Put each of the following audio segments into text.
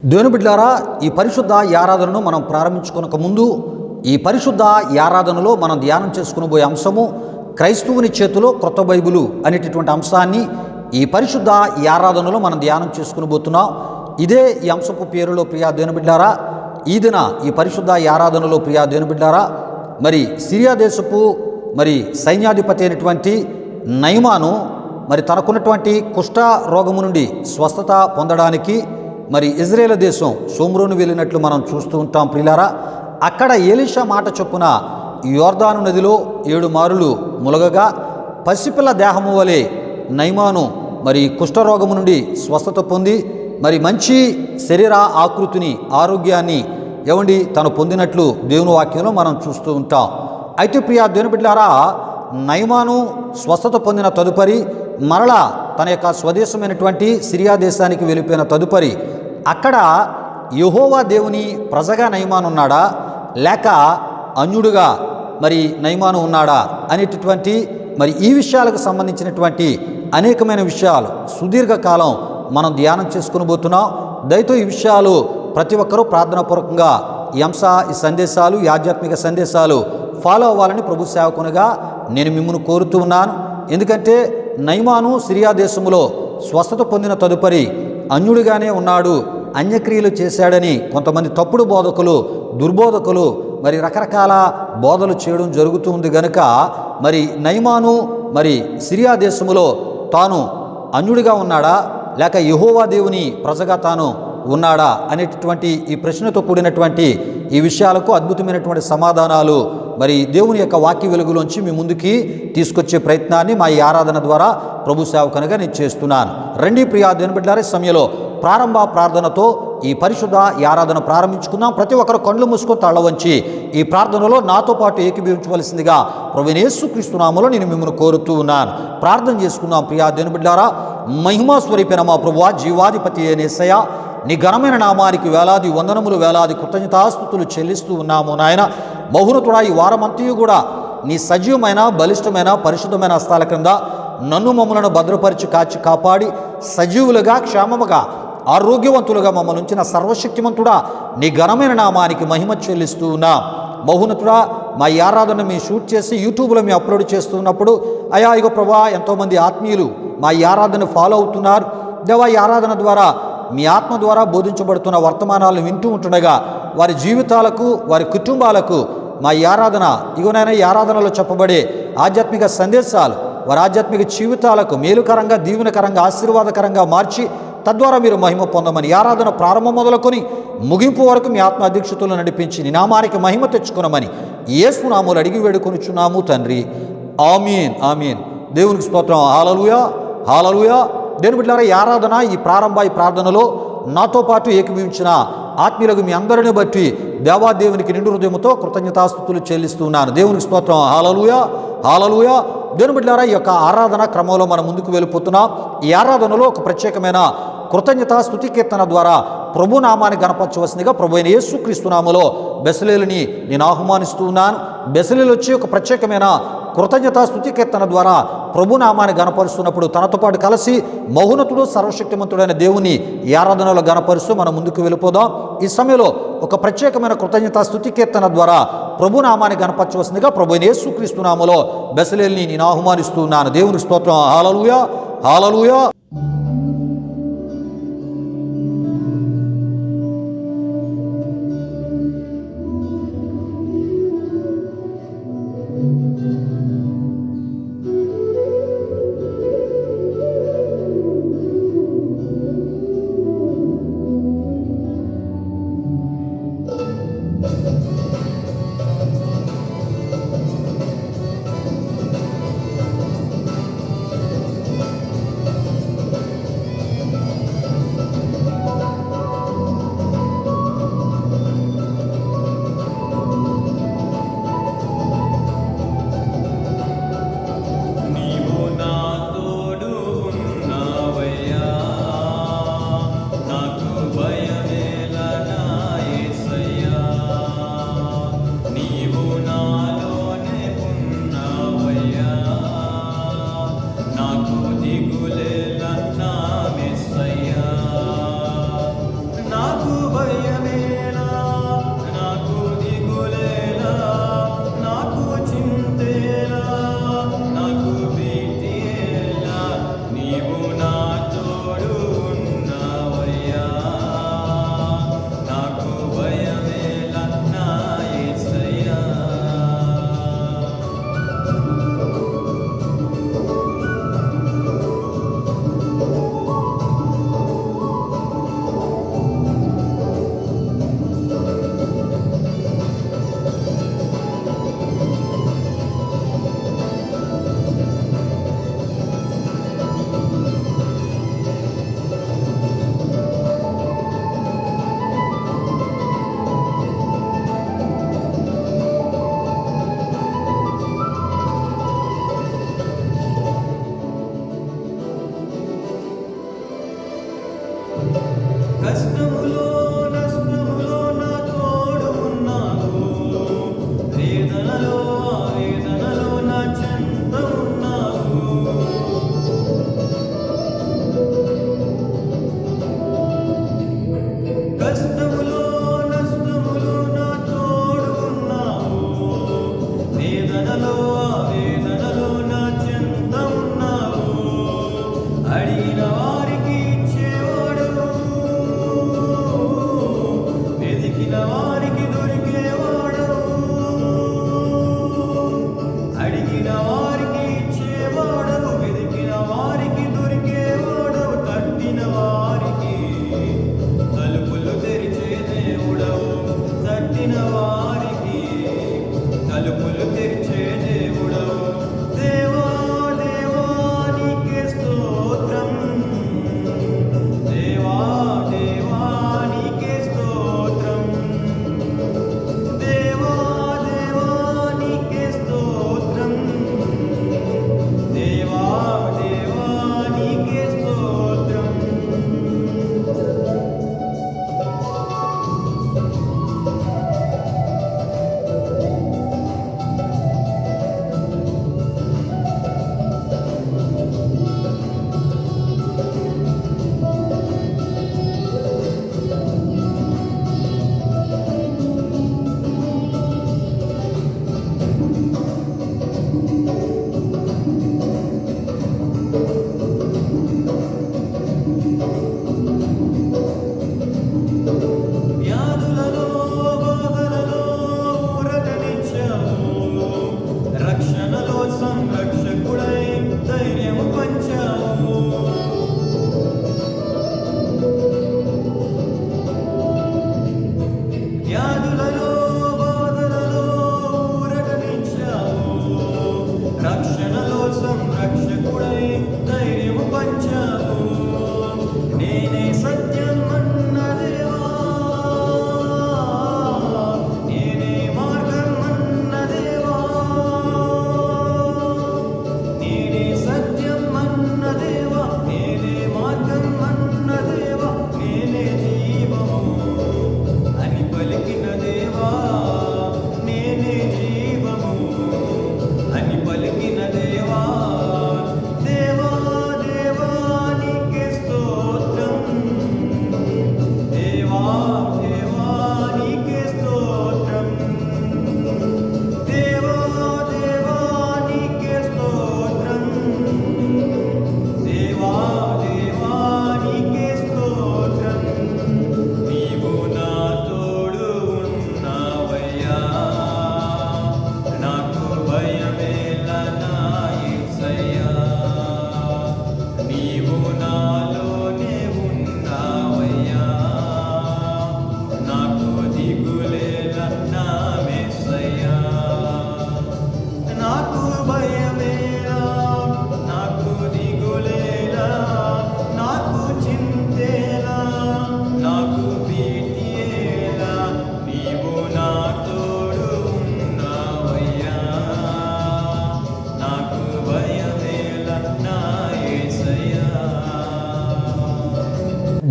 దేవుని బిడ్డలారా, ఈ పరిశుద్ధ ఆరాధనను మనం ప్రారంభించుకొనక ముందు ఈ పరిశుద్ధ ఆరాధనలో మనం ధ్యానం చేసుకునబోయే అంశము క్రైస్తవుని చేతిలో క్రొత్త బైబిలు అనేటటువంటి అంశాన్ని ఈ పరిశుద్ధ ఆరాధనలో మనం ధ్యానం చేసుకునబోతున్నాం. ఇదే ఈ అంశపు పేరులో ప్రియా దేవుని బిడ్డలారా, ఈ దిన ఈ పరిశుద్ధ ఆరాధనలో ప్రియా దేవుని బిడ్డలారా, మరి సిరియా దేశపు సైన్యాధిపతి అయినటువంటి నయమాను తనకున్నటువంటి కుష్ఠ రోగము నుండి స్వస్థత పొందడానికి ఇజ్రాయేల్ దేశం షోమ్రోను వెళ్ళినట్లు మనం చూస్తూ ఉంటాం. ప్రియులారా, అక్కడ ఎలీషా మాట చొప్పున యోర్దాను నదిలో 7 మారులు ములగగా పసిపిల్ల దేహము వలె నయమాను కుష్ఠరోగము నుండి స్వస్థత పొంది మంచి శరీర ఆకృతిని ఆరోగ్యాన్ని తను పొందినట్లు దేవుని వాక్యంలో మనం చూస్తూ ఉంటాం. అయితే ప్రియా దేవుని బిడ్డలారా, నయమాను స్వస్థత పొందిన తదుపరి మరలా తన యొక్క స్వదేశమైనటువంటి సిరియా దేశానికి వెళ్ళిపోయిన తదుపరి అక్కడ యెహోవా దేవుని ప్రజగా నయమాను ఉన్నాడా లేక అన్యుడుగా నయమాను ఉన్నాడా అనేటటువంటి ఈ విషయాలకు సంబంధించినటువంటి అనేకమైన విషయాలు సుదీర్ఘకాలం మనం ధ్యానం చేసుకుని పోతున్నాం. దయతో ఈ విషయాలు ప్రతి ఒక్కరూ ప్రార్థనాపూర్వకంగా ఈ సందేశాలు ఈ ఆధ్యాత్మిక సందేశాలు ఫాలో అవ్వాలని ప్రభు సేవకునిగా నేను మిమ్మల్ని కోరుతూ ఉన్నాను. ఎందుకంటే నయమాను సిరియా దేశంలో స్వస్థత పొందిన తదుపరి అన్యుడిగానే ఉన్నాడు, అన్యక్రియలు చేశాడని కొంతమంది తప్పుడు బోధకులు దుర్బోధకులు రకరకాల బోధలు చేయడం జరుగుతూ ఉంది. గనుక నయమాను సిరియా దేశంలో తాను అన్యుడిగా ఉన్నాడా లేక యెహోవా దేవుని ప్రజగా తాను ఉన్నాడా అనేటటువంటి ఈ ప్రశ్నతో కూడినటువంటి ఈ విషయాలకు అద్భుతమైనటువంటి సమాధానాలు దేవుని యొక్క వాక్య వెలుగులోంచి మీ ముందుకి తీసుకొచ్చే ప్రయత్నాన్ని మా ఈ ఆరాధన ద్వారా ప్రభు సేవకునిగా నేను చేస్తున్నాను. రండి ప్రియా దేవుని బిడ్డలారా, సమయంలో ప్రారంభ ప్రార్థనతో ఈ పరిశుద్ధ ఆరాధన ప్రారంభించుకుందాం. ప్రతి ఒక్కరు కళ్ళు మూసుకొని తల వంచి ఈ ప్రార్థనలో నాతో పాటు ఏకీభవించవలసిందిగా ప్రభువైన యేసుక్రీస్తు నామములో నేను మిమ్మల్ని కోరుతూ ఉన్నాను. ప్రార్థన చేసుకుందాం. ప్రియా దేవుని బిడ్డలారా, మహిమా స్వరూపైన మా ప్రభువా, జీవాధిపతి అయిన యేసయ్యా, నీ ఘనమైన నామానికి వేలాది వందనములు వేలాది కృతజ్ఞతాస్తుతులు చెల్లిస్తూ ఉన్నాము. నాయన మహోన్నతుడా, ఈ వారమంతయు కూడా నీ సజీవమైన బలిష్టమైన పరిశుద్ధమైన హస్తాల క్రింద నన్ను మమ్మలను భద్రపరిచి కాచి కాపాడి సజీవులుగా క్షేమముగా ఆరోగ్యవంతులుగా మమ్మల్ని ఉంచిన సర్వశక్తిమంతుడా, నీ ఘనమైన నామానికి మహిమ చెల్లిస్తూ ఉన్నాం. మహోన్నతుడా, మా ఈ ఆరాధన మీ షూట్ చేసి యూట్యూబ్లో మీ అప్లోడ్ చేస్తున్నప్పుడు అయా ఇగో ప్రభా, ఎంతోమంది ఆత్మీయులు మా ఈ ఆరాధన ఫాలో అవుతున్నారు. దేవా, ఈ ఆరాధన ద్వారా మీ ఆత్మ ద్వారా బోధించబడుతున్న వర్తమానాలను వింటూ ఉంటుండగా వారి జీవితాలకు వారి కుటుంబాలకు మా ఈ ఆరాధన ఇగోనైనా ఈ ఆరాధనలో చెప్పబడే ఆధ్యాత్మిక సందేశాలు వారి ఆధ్యాత్మిక జీవితాలకు మేలుకరంగా దీవెనకరంగా ఆశీర్వాదకరంగా మార్చి తద్వారా మీరు మహిమ పొందమని ఈ ఆరాధన ప్రారంభం మొదలుకొని ముగింపు వరకు మీ ఆత్మ అధ్యక్షతలను నడిపించి నీ నామానికి మహిమ తెచ్చుకునమని యేసు నామములో అడిగి వేడుకొనుచున్నాము తండ్రి. ఆమీన్ ఆమీన్. దేవునికి స్తోత్రం. హల్లెలూయా హల్లెలూయా. దేవుని బిడ్డలారా, ఈ ఆరాధన ఈ ప్రార్థనలో నాతో పాటు ఏకీభవించిన ఆత్మీయులకు మీ అందరిని బట్టి దేవాదేవునికి నిండు హృదయంతో కృతజ్ఞతాస్తుతులు చెల్లిస్తున్నాను. దేవునికి స్తోత్రం. హల్లెలూయా హల్లెలూయా. దేవుని బిడ్డలారా, ఈ యొక్క ఆరాధన క్రమంలో మనం ముందుకు వెళ్ళిపోతున్నాం. ఈ ఆరాధనలో ఒక ప్రత్యేకమైన కృతజ్ఞతా స్తుతి కీర్తన ద్వారా ప్రభు నామాన్ని గణపరచవలసిందిగా ప్రభు అయిన యేసుక్రీస్తు నామములో బెసలేలుని నేను ఆహ్వానిస్తూ ఉన్నాను. బెసలేలు వచ్చి ఒక ప్రత్యేకమైన కృతజ్ఞతా స్తుతి కీర్తన ద్వారా ప్రభు నామాన్ని గణపరుస్తున్నప్పుడు తనతో పాటు కలిసి మహోన్నతుడు సర్వశక్తిమంతుడైన దేవుని ఈ ఆరాధనలో గణపరుస్తూ మనం ముందుకు వెళ్ళిపోదాం. ఈ సమయంలో ఒక ప్రత్యేకమైన కృతజ్ఞతా స్తుతి కీర్తన ద్వారా ప్రభు నామాన్ని గణపరచవలసిందిగా ప్రభు అయిన యేసుక్రీస్తు నామములో బెసలేలుని నేను ఆహ్వానిస్తూ ఉన్నాను. దేవునికి స్తోత్రం. హల్లెలూయా హల్లెలూయా.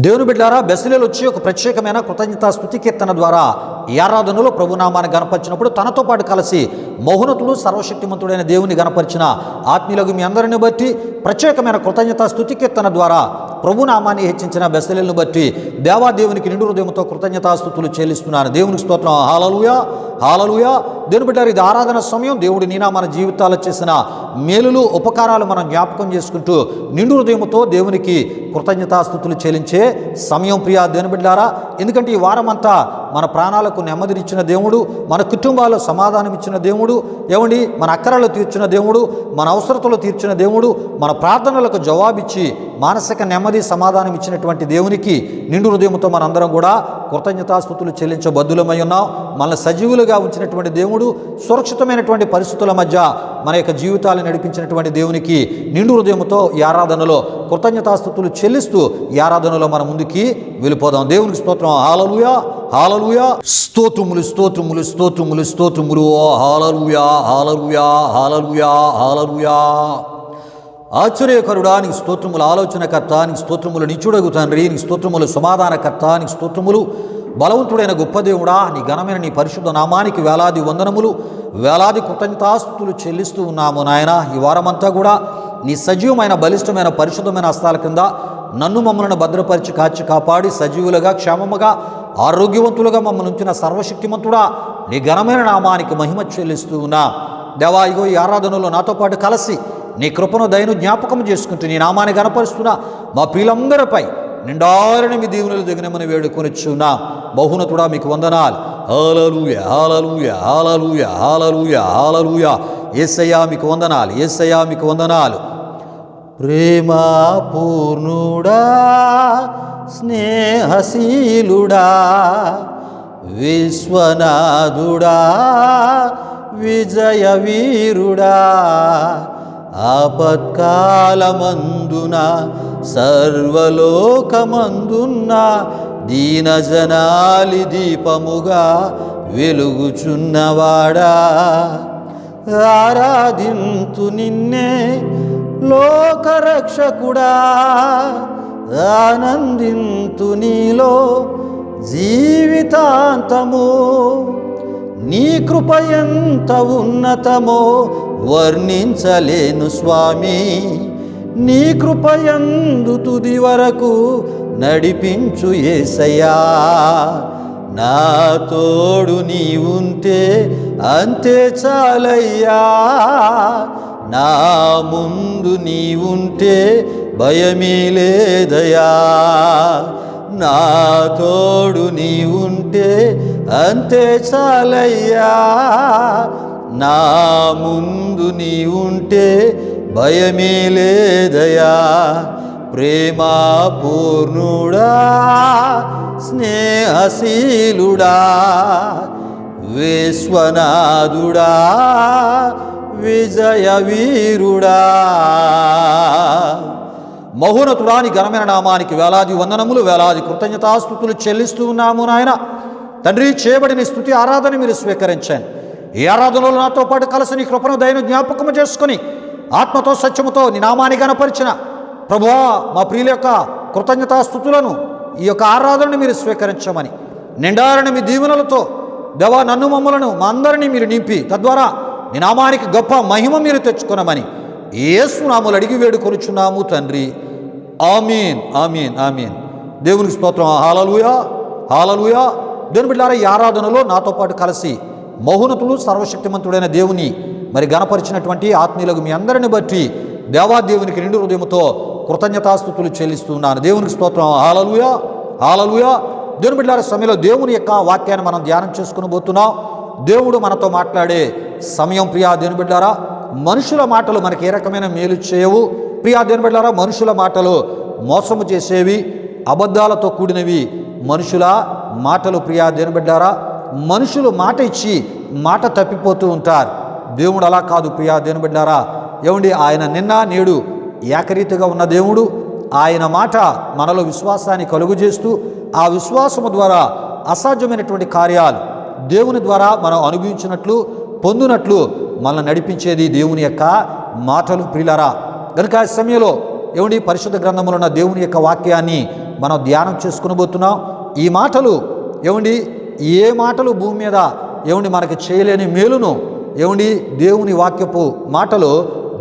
దేవుని బిడ్డారా, బెసలేలు వచ్చి ఒక ప్రత్యేకమైన కృతజ్ఞతా స్తుతి కీర్తన ద్వారా ఈ ఆరాధనలో ప్రభునామాన్ని గణపరిచినప్పుడు తనతో పాటు కలిసి మౌనతుడు సర్వశక్తిమంతుడైన దేవుని గణపరిచిన ఆత్మీయులకు మీ అందరిని బట్టి ప్రత్యేకమైన కృతజ్ఞతా స్తుతి కీర్తన ద్వారా ప్రభునామాన్ని హెచ్చించిన బెసలేలను బట్టి దేవాదేవునికి నిండు హృదయంతో కృతజ్ఞతాస్తుతులు చెల్లిస్తున్నాను. దేవునికి స్తోత్రం. హల్లెలూయా, హల్లెలూయా. దేవుని బిడ్డారు, ఇది ఆరాధన సమయం. దేవుడు నీనా మన జీవితాల్లో చేసిన మేలులు ఉపకారాలు మనం జ్ఞాపకం చేసుకుంటూ నిండు హృదయంతో దేవునికి కృతజ్ఞతాస్తుతులు చెల్లించే సమయం. ప్రియా దేవుని బిడ్డారా, ఎందుకంటే ఈ వారం అంతా మన ప్రాణాలకు నెమ్మదినిచ్చిన దేవుడు, మన కుటుంబాల్లో సమాధానం ఇచ్చిన దేవుడు, ఏమండి మన అక్కరలు తీర్చిన దేవుడు, మన అవసరతలు తీర్చిన దేవుడు, మన ప్రార్థనలకు జవాబిచ్చి మానసిక నెమ్మది సమాధానం ఇచ్చినటువంటి దేవునికి నిండు హృదయంతో మనందరం కూడా కృతజ్ఞతాస్తుతులు చెల్లించబద్దులమై ఉన్నాం. మనల్ని సజీవులుగా ఉంచినటువంటి దేవుడు, సురక్షితమైనటువంటి పరిస్థితుల మధ్య మన యొక్క జీవితాలను నడిపించినటువంటి దేవునికి నిండు హృదయంతో ఈ ఆరాధనలో కృతజ్ఞతాస్తుతులు చెల్లిస్తూ ఈ ఆరాధనలో మనం ముందుకి వెళ్ళిపోదాం. దేవునికి స్తోత్రం. హల్లెలూయా, హల్లెలూయా. స్తోత్రములు, స్తోత్రములు, స్తోత్రములు, స్తోత్రములు. హల్లెలూయా, హల్లెలూయా, హల్లెలూయా, హల్లెలూయా. ఆశ్చర్యకరుడా, నీకు స్తోత్రములు. ఆలోచనకర్త నీకు స్తోత్రములు. నిత్యుడగు తండ్రి నీకు స్తోత్రములు. సమాధానకర్త నీకు స్తోత్రములు. బలవంతుడైన గొప్ప దేవుడా, నీ ఘనమైన నీ పరిశుద్ధ నామానికి వేలాది వందనములు, వేలాది కృతజ్ఞతాస్తుతులు చెల్లిస్తూ ఉన్నాము నాయన. ఈ వారమంతా కూడా నీ సజీవమైన బలిష్టమైన పరిశుద్ధమైన హస్తాల కింద నన్ను మమ్మల్ని భద్రపరిచి కాచి కాపాడి సజీవులుగా క్షేమముగా ఆరోగ్యవంతులుగా మమ్మల్ని ఉంచిన సర్వశక్తిమంతుడా, నీ ఘనమైన నామానికి మహిమ చెల్లిస్తూ ఉన్నా. దేవా, ఇగో ఈ ఆరాధనలో నాతో పాటు కలిసి నీ కృపను దయను జ్ఞాపకం చేసుకుంటూ నీ నామాన్ని గణపరుస్తున్నా మా ప్రియులందరిపై నిండారని మీ దీవెనలు దిగనమని వేడుకొనిచ్చున్నా. బహునతుడా మీకు వందనాలు. హల్లెలూయా, హల్లెలూయా, హల్లెలూయా, హల్లెలూయా, హల్లెలూయా. యేసయ్యా మీకు వందనాలు, యేసయ్యా మీకు వందనాలు. ప్రేమ పూర్ణుడా, స్నేహశీలుడా, విశ్వనాథుడా, విజయ వీరుడా, ఆపత్కాలమందున సర్వలోకమందున్న దీనజనాలి దీపముగా వెలుగుచున్నవాడా, ఆరాధింతు నిన్నే లోకరక్షకుడా, ఆనందింతు నీలో జీవితాంతము. నీ కృప ఎంత ఉన్నతమో వర్ణించలేను స్వామి, నీ కృపయందు తుది వరకు నడిపించు యేసయ్యా. నా తోడు నీ ఉంటే అంతే చాలయ్యా, నా ముందు నీ ఉంటే భయమే లేదయా. నా తోడు నీ ఉంటే అంతే చాలయ్యా, నా ముందు నీ ఉంటే భయమే లేదయా. ప్రేమా పూర్ణుడా, స్నేహశీలుడా, విశ్వనాథుడా, విజయ వీరుడా. మహోన్నతుడా, నీ ఘనమైన నామానికి వేలాది వందనములు, వేలాది కృతజ్ఞతాస్తుతులు చెల్లిస్తూ ఉన్నాము నాయన. తండ్రి, చేయబడిన స్తుతి ఆరాధన మీరు స్వీకరించాను. ఈ ఆరాధనలో నాతో పాటు కలిసి నీ కృపను దయను జ్ఞాపకం చేసుకుని ఆత్మతో సత్యముతో నీ నామాన్ని గణపరిచిన ప్రభువా, మా ప్రియుల యొక్క కృతజ్ఞతాస్తుతులను ఈ యొక్క ఆరాధనను మీరు స్వీకరించమని, నిండారని మీ దీవెనలతో దేవా నన్ను మమ్మలను మా అందరినీ మీరు నింపి తద్వారా నీ నామానికి గొప్ప మహిమ మీరు తెచ్చుకున్నామని యేసు నామములో అడిగి వేడుకొనుచున్నాము తండ్రి. ఆమీన్, ఆమీన్, ఆమీన్. దేవునికి స్తోత్రం. హల్లెలూయా, హల్లెలూయా. దేవుని బిడ్డలారా, ఈ ఆరాధనలో నాతో పాటు కలిసి మహోన్నతుడు సర్వశక్తిమంతుడైన దేవుని మరి గణపరిచినటువంటి ఆత్మీయులకు మీ అందరిని బట్టి దేవాదేవునికి నిండు హృదయంతో కృతజ్ఞతాస్తుతులు చెల్లిస్తున్నాను. దేవునికి స్తోత్రం. హల్లెలూయా, హల్లెలూయా. దేవుని బిడ్డలారా, సమయంలో దేవుని యొక్క వాక్యాన్ని మనం ధ్యానం చేసుకుని పోతున్నాం. దేవుడు మనతో మాట్లాడే సమయం. ప్రియా దేవుని బిడ్డలారా, మనుషుల మాటలు మనకి ఏ రకమైన మేలు చేయవు. ప్రియా దేవుని బిడ్డలారా, మనుషుల మాటలు మోసము చేసేవి, అబద్ధాలతో కూడినవి మనుషుల మాటలు. ప్రియా దేవుని బిడ్డలారా, మనుషులు మాట ఇచ్చి మాట తప్పిపోతూ ఉంటారు. దేవుడు అలా కాదు. ప్రియా దేవుని బిడ్డలారా, ఏమండి, ఆయన నిన్న నేడు ఏకరీతిగా ఉన్న దేవుడు. ఆయన మాట మనలో విశ్వాసాన్ని కలుగు చేస్తూ ఆ విశ్వాసము ద్వారా అసాధ్యమైనటువంటి కార్యాలు దేవుని ద్వారా మనం అనుభవించినట్లు పొందినట్లు మనల్ని నడిపించేది దేవుని యొక్క మాటలు. ప్రియులారా, కనుక ఆ సమయంలో ఏమండి, పరిశుద్ధ గ్రంథంలో ఉన్న దేవుని యొక్క వాక్యాన్ని మనం ధ్యానం చేసుకునబోతున్నాం. ఈ మాటలు ఏమండి, ఏ మాటలు భూమి మీద ఏమండి మనకి చేయలేని మేలును ఏమండి దేవుని వాక్యపు మాటలు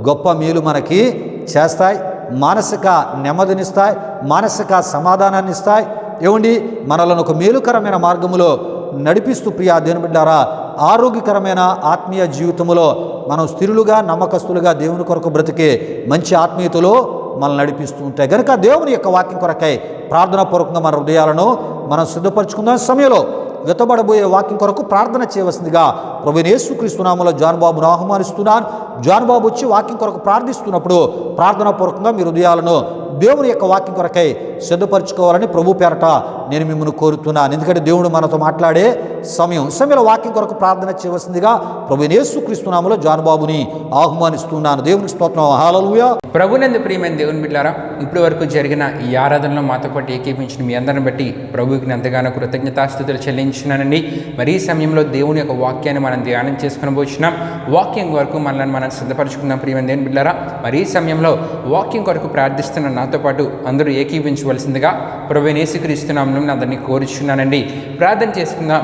గొప్ప మేలు మనకి చేస్తాయి. మానసిక నెమ్మదినిస్తాయి, మానసిక సమాధానాన్ని ఇస్తాయి. ఏమండి మనలను ఒక మేలుకరమైన మార్గములో నడిపిస్తూ ప్రియా దేవుని బిడ్డారా, ఆరోగ్యకరమైన ఆత్మీయ జీవితంలో మనం స్థిరులుగా నమ్మకస్తులుగా దేవుని కొరకు బ్రతికే మంచి ఆత్మీయతలో మనల్ని నడిపిస్తూ ఉంటాయి. కనుక దేవుని యొక్క వాక్యం కొరకై ప్రార్థనాపూర్వకంగా మన హృదయాలను మనం సిద్ధపరచుకుందాం. సమయంలో వెతబడబోయే వాక్యం కొరకు ప్రార్థన చేయవలసిందిగా ప్రభువైన యేసుక్రీస్తు నామములో జాన్ బాబును ఆహ్వానిస్తున్నాను. జాన్ బాబు వచ్చి వాక్యం కొరకు ప్రార్థిస్తున్నప్పుడు ప్రార్థనాపూర్వకంగా మీ హృదయాలను దేవుని యొక్క వాక్యం కొరకై సిద్ధపరచుకోవాలని ప్రభు పేరట నేను మిమ్మల్ని కోరుతున్నాను. ఎందుకంటే దేవుడు మనతో మాట్లాడే సమయంలో వాక్యం కొరకు ప్రార్థన చేయవలసిందిగా ప్రభువైన యేసుక్రీస్తు నామములో జాన్ బాబుని ఆహ్వానిస్తున్నాను. దేవునికి స్తోత్రం. హల్లెలూయా. ప్రభునందు ప్రియమైన దేవుని బిడ్డలారా, ఇప్పటి వరకు జరిగిన ఈ ఆరాధనలో మాతో పాటు ఏకీపించిన మీ అందరిని బట్టి ప్రభువుకి ఎంతగానో కృతజ్ఞతాస్తుతులు చెల్లించున్నానండి. మరి ఈ సమయంలో దేవుని యొక్క వాక్యాన్ని మనం ధ్యానం చేసుకుని పోతున్నాం. వాక్యం కొరకు మనల్ని మనం సిద్ధపరచుకుందాం. ప్రియమైన దేవుని బిడ్డలారా, మరి ఈ సమయంలో వాక్యం కొరకు ప్రార్థిస్తున్న నాతో పాటు అందరూ ఏకీవించవలసిందిగా ప్రభువైన యేసుక్రీస్తు నామములో అందరినీ కోరుచున్నానండి. ప్రార్థన చేసుకుందాం.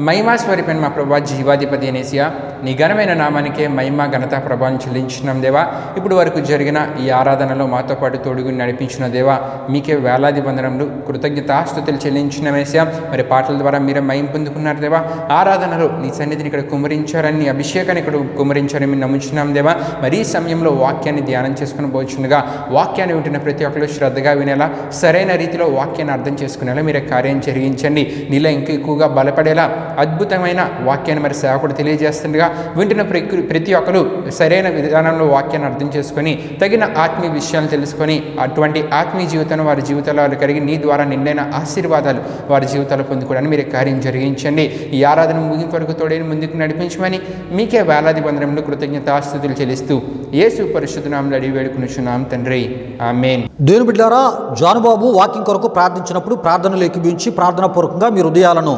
మహిమా స్వరూపైన మా ప్రభా జీవాధిపతి అనేసియా, నీ ఘనమైన నామానికే మహిమ ఘనత ప్రభావం చెల్లించున్నాం దేవా. ఇప్పుడు వరకు జరిగిన ఈ ఆరాధనలో మాతో పాటు తోడుగుని నడిపించిన దేవా, మీకే వేలాది వందనములు కృతజ్ఞతాస్తుతులు చెల్లించినమేసా. మరి పాటల ద్వారా మీరే మహిమ పొందుకున్నారు దేవా. ఆరాధనలో నీ సన్నిధిని ఇక్కడ కుమ్మరించారని, నీ అభిషేకాన్ని ఇక్కడ కుమ్మరించారని మేము నమ్ముచున్నాం దేవా. మరి ఈ సమయంలో వాక్యాన్ని ధ్యానం చేసుకుని పోచుండగా వాక్యాన్ని వింటున్న ప్రతి ఒక్కరు శ్రద్ధగా వినేలా, సరైన రీతిలో వాక్యాన్ని అర్థం చేసుకునేలా మీరే కార్యం జరిగించండి. నీలో ఇంకా ఎక్కువగా బలపడేలా అద్భుతమైన వాక్యాన్ని మరి సేవకుడు తెలియజేస్తుండగా వింటున్న ప్రతి ఒక్కరు సరైన విధానంలో వాక్యాన్ని అర్థం చేసుకొని తగిన ఆత్మీయ విషయాలు తెలుసుకొని అటువంటి ఆత్మీయ జీవితాన్ని వారి జీవితాలు కలిగి నీ ద్వారా నిండైన ఆశీర్వాదాలు వారి జీవితాలు పొందుకోవడానికి మీరు కార్యం జరిగించండి. ఈ ఆరాధన ముగింపు వరకు తోడైన ముందుకు నడిపించమని మీకే వేలాది వందనములు కృతజ్ఞతాస్తుతులు చెల్లిస్తూ యేసు పరిశుద్ధ నామములో అడిగి వేడుకొనుచున్నాం తండ్రి, ఆమేన్. దేవుని బిడ్డలారా, జాన్ బాబు వాక్యం కొరకు ప్రార్థించినప్పుడు ప్రార్థనలు ఏకీభవించి ప్రార్థనాపూర్వకంగా మీ హృదయాలను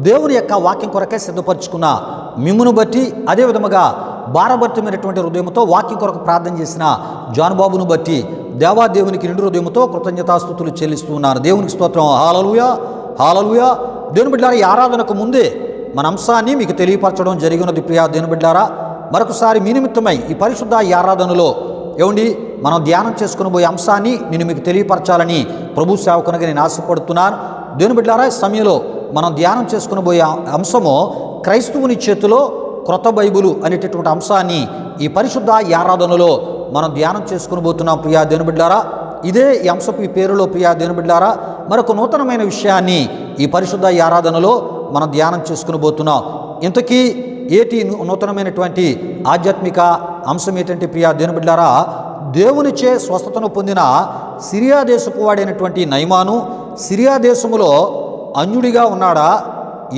దేవుని యొక్క వాక్యం కొరకే సిద్ధపరచుకున్న మిమ్మును బట్టి, అదే విధముగా భారభరితమైనటువంటి హృదయంతో వాక్యం కొరకు ప్రార్థన చేసిన జాన్ బాబును బట్టి దేవాదేవునికి నిండు హృదయంతో కృతజ్ఞతాస్తుతులు చెల్లిస్తున్నాను. దేవునికి స్తోత్రం. హల్లెలూయా, హల్లెలూయా. దేవుని బిడ్డలారా, ఈ ఆరాధనకు ముందే మన అంశాన్ని మీకు తెలియపరచడం జరిగినది. ప్రియా దేవుని బిడ్డలారా, మరొకసారి మీ నిమిత్తమై ఈ పరిశుద్ధ ఈ ఆరాధనలో ఏమండి మనం ధ్యానం చేసుకుని పోయే అంశాన్ని నేను మీకు తెలియపరచాలని ప్రభు సేవకునిగా నేను ఆశపడుతున్నాను. దేవుని బిడ్డలారా, ఈ సమయంలో మనం ధ్యానం చేసుకుని పోయే అంశము క్రైస్తవుని చేతిలో క్రొత్త బైబిలు అనేటటువంటి అంశాన్ని ఈ పరిశుద్ధ ఈ ఆరాధనలో మనం ధ్యానం చేసుకుని పోతున్నాం. ప్రియా దేవుని బిడ్డలారా, ఇదే ఈ అంశపు ఈ పేరులో ప్రియా దేవుని బిడ్డలారా మరొక నూతనమైన విషయాన్ని ఈ పరిశుద్ధ ఈ ఆరాధనలో మనం ధ్యానం చేసుకుని పోతున్నాం. ఇంతకీ ఏటి నూతనమైనటువంటి ఆధ్యాత్మిక అంశం ఏంటంటే ప్రియా దేవుని బిడ్డలారా, దేవునిచే స్వస్థతను పొందిన సిరియా దేశపు వాడైనటువంటి నయమాను సిరియా దేశములో అన్యుడిగా ఉన్నాడా,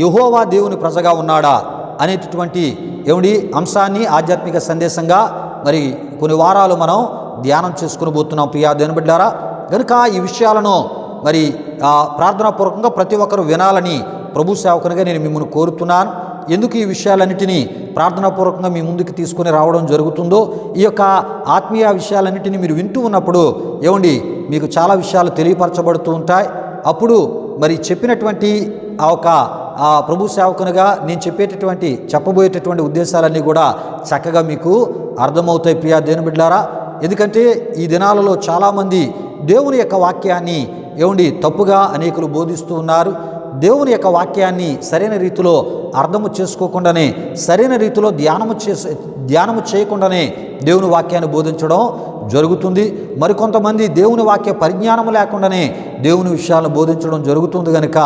యెహోవా దేవుని ప్రజగా ఉన్నాడా అనేటటువంటి ఏమిటి అంశాన్ని ఆధ్యాత్మిక సందేశంగా మరి కొన్ని వారాలు మనం ధ్యానం చేసుకుని పోతున్నాం. ప్రియా దేవుని బిడ్డలారా, కనుక ఈ విషయాలను మరి ప్రార్థనాపూర్వకంగా ప్రతి ఒక్కరు వినాలని ప్రభు సేవకునిగా నేను మిమ్మల్ని కోరుతున్నాను. ఎందుకు ఈ విషయాలన్నిటినీ ప్రార్థనాపూర్వకంగా మీ ముందుకు తీసుకొని రావడం జరుగుతుందో, ఈ యొక్క ఆత్మీయ విషయాలన్నిటినీ మీరు వింటూ ఉన్నప్పుడు ఏమండి మీకు చాలా విషయాలు తెలియపరచబడుతూ ఉంటాయి. అప్పుడు మరి చెప్పినటువంటి ఆ ప్రభు సేవకునిగా నేను చెప్పబోయేటటువంటి ఉద్దేశాలన్నీ కూడా చక్కగా మీకు అర్థమవుతాయి. ప్రియా దేవుని బిడ్డలారా, ఎందుకంటే ఈ దినాలలో చాలామంది దేవుని యొక్క వాక్యాన్ని ఏమండి తప్పుగా అనేకులు బోధిస్తూ ఉన్నారు. దేవుని యొక్క వాక్యాన్ని సరైన రీతిలో అర్థము చేసుకోకుండానే, సరైన రీతిలో ధ్యానము చేయకుండానే దేవుని వాక్యాన్ని బోధించడం జరుగుతుంది. మరికొంతమంది దేవుని వాక్య పరిజ్ఞానం లేకుండానే దేవుని విషయాలను బోధించడం జరుగుతుంది. కనుక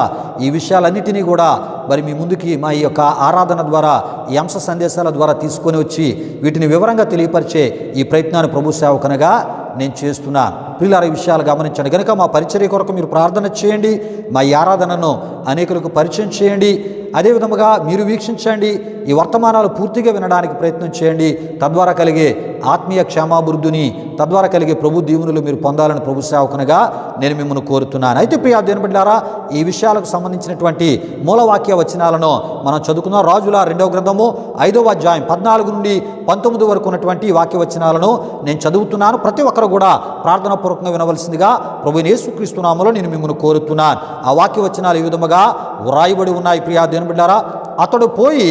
ఈ విషయాలన్నిటినీ కూడా మరి మీ ముందుకి మా ఈ యొక్క ఆరాధన ద్వారా, ఈ అంశ సందేశాల ద్వారా తీసుకొని వచ్చి వీటిని వివరంగా తెలియపరిచే ఈ ప్రయత్నాన్ని ప్రభు సేవకునిగా నేను చేస్తున్నా. పిల్లల ఈ విషయాలు గమనించండి. కనుక మా పరిచర్య కొరకు మీరు ప్రార్థన చేయండి. మా ఈ ఆరాధనను అనేకులకు పరిచయం చేయండి. అదేవిధముగా మీరు వీక్షించండి. ఈ వర్తమానాలు పూర్తిగా వినడానికి ప్రయత్నం చేయండి. తద్వారా కలిగే ఆత్మీయ క్షేమాభివృద్ధిని తద్వారా కలిగే ప్రభు దీవెనలు మీరు పొందాలని ప్రభు సేవకునిగా నేను మిమ్మల్ని కోరుతున్నాను. అయితే ప్రియా దేవుని బిడ్డలారా, ఈ విషయాలకు సంబంధించినటువంటి మూలవాక్య వచనాలను మనం చదువుకుందాం. రాజుల 2వ గ్రంథము 5వ అధ్యాయం 14 నుండి 19 వరకు ఉన్నటువంటి వాక్య వచనాలను నేను చదువుతున్నాను. ప్రతి ఒక్కరు కూడా ప్రార్థనాపూర్వకంగా వినవలసిందిగా ప్రభువైన యేసుక్రీస్తు నామములో నేను మిమ్మల్ని కోరుతున్నాను. ఆ వాక్య వచనాలు ఈ విధముగా వ్రాయబడి ఉన్నాయి. ప్రియా దేవుని బిడ్డలారా, అతడు పోయి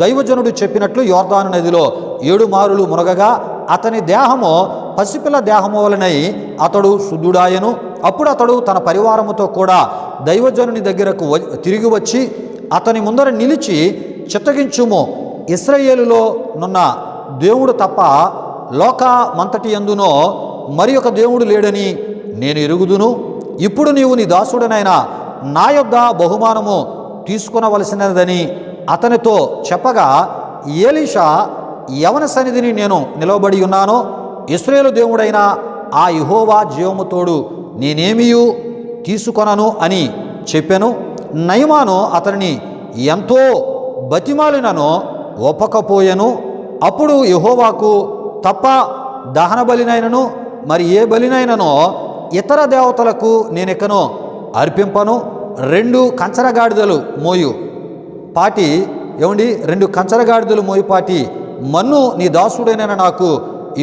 దైవజనుడు చెప్పినట్లు యోర్దాను నదిలో 7 మారులు మునగగా అతని దేహము పసిపిల్ల దేహము వలనై అతడు శుద్ధుడాయను. అప్పుడు అతడు తన పరివారముతో కూడా దైవజనుని దగ్గరకు తిరిగి వచ్చి అతని ముందర నిలిచి, చిత్తగించుము, ఇశ్రాయేలులో నున్న దేవుడు తప్ప లోకమంతటి యందునో మరి ఒక దేవుడు లేడని నేను ఎరుగుదును. ఇప్పుడు నీవు నీ దాసుడనైన నా యొద్ద బహుమానము తీసుకునవలసినదని అతనితో చెప్పగా, ఎలీషా, యవన సన్నిధిని నేను నిలవబడి ఉన్నానో, ఇశ్రాయేలు దేవుడైన ఆ యెహోవా జీవముతోడు నేనేమియూ తీసుకొనను అని చెప్పెను. నయమాను అతనిని ఎంతో బతిమాలినను ఒప్పకపోయెను. అప్పుడు యెహోవాకు తప్ప దహన బలినైనను మరి ఏ బలినైననో ఇతర దేవతలకు నేనెక్కనో అర్పింపను. 2 కంచరగాడిదలు మోయు పాటి 2 కంచరగాడిదలు మోయుపాటి మన్ను నీ దాసుడైన నాకు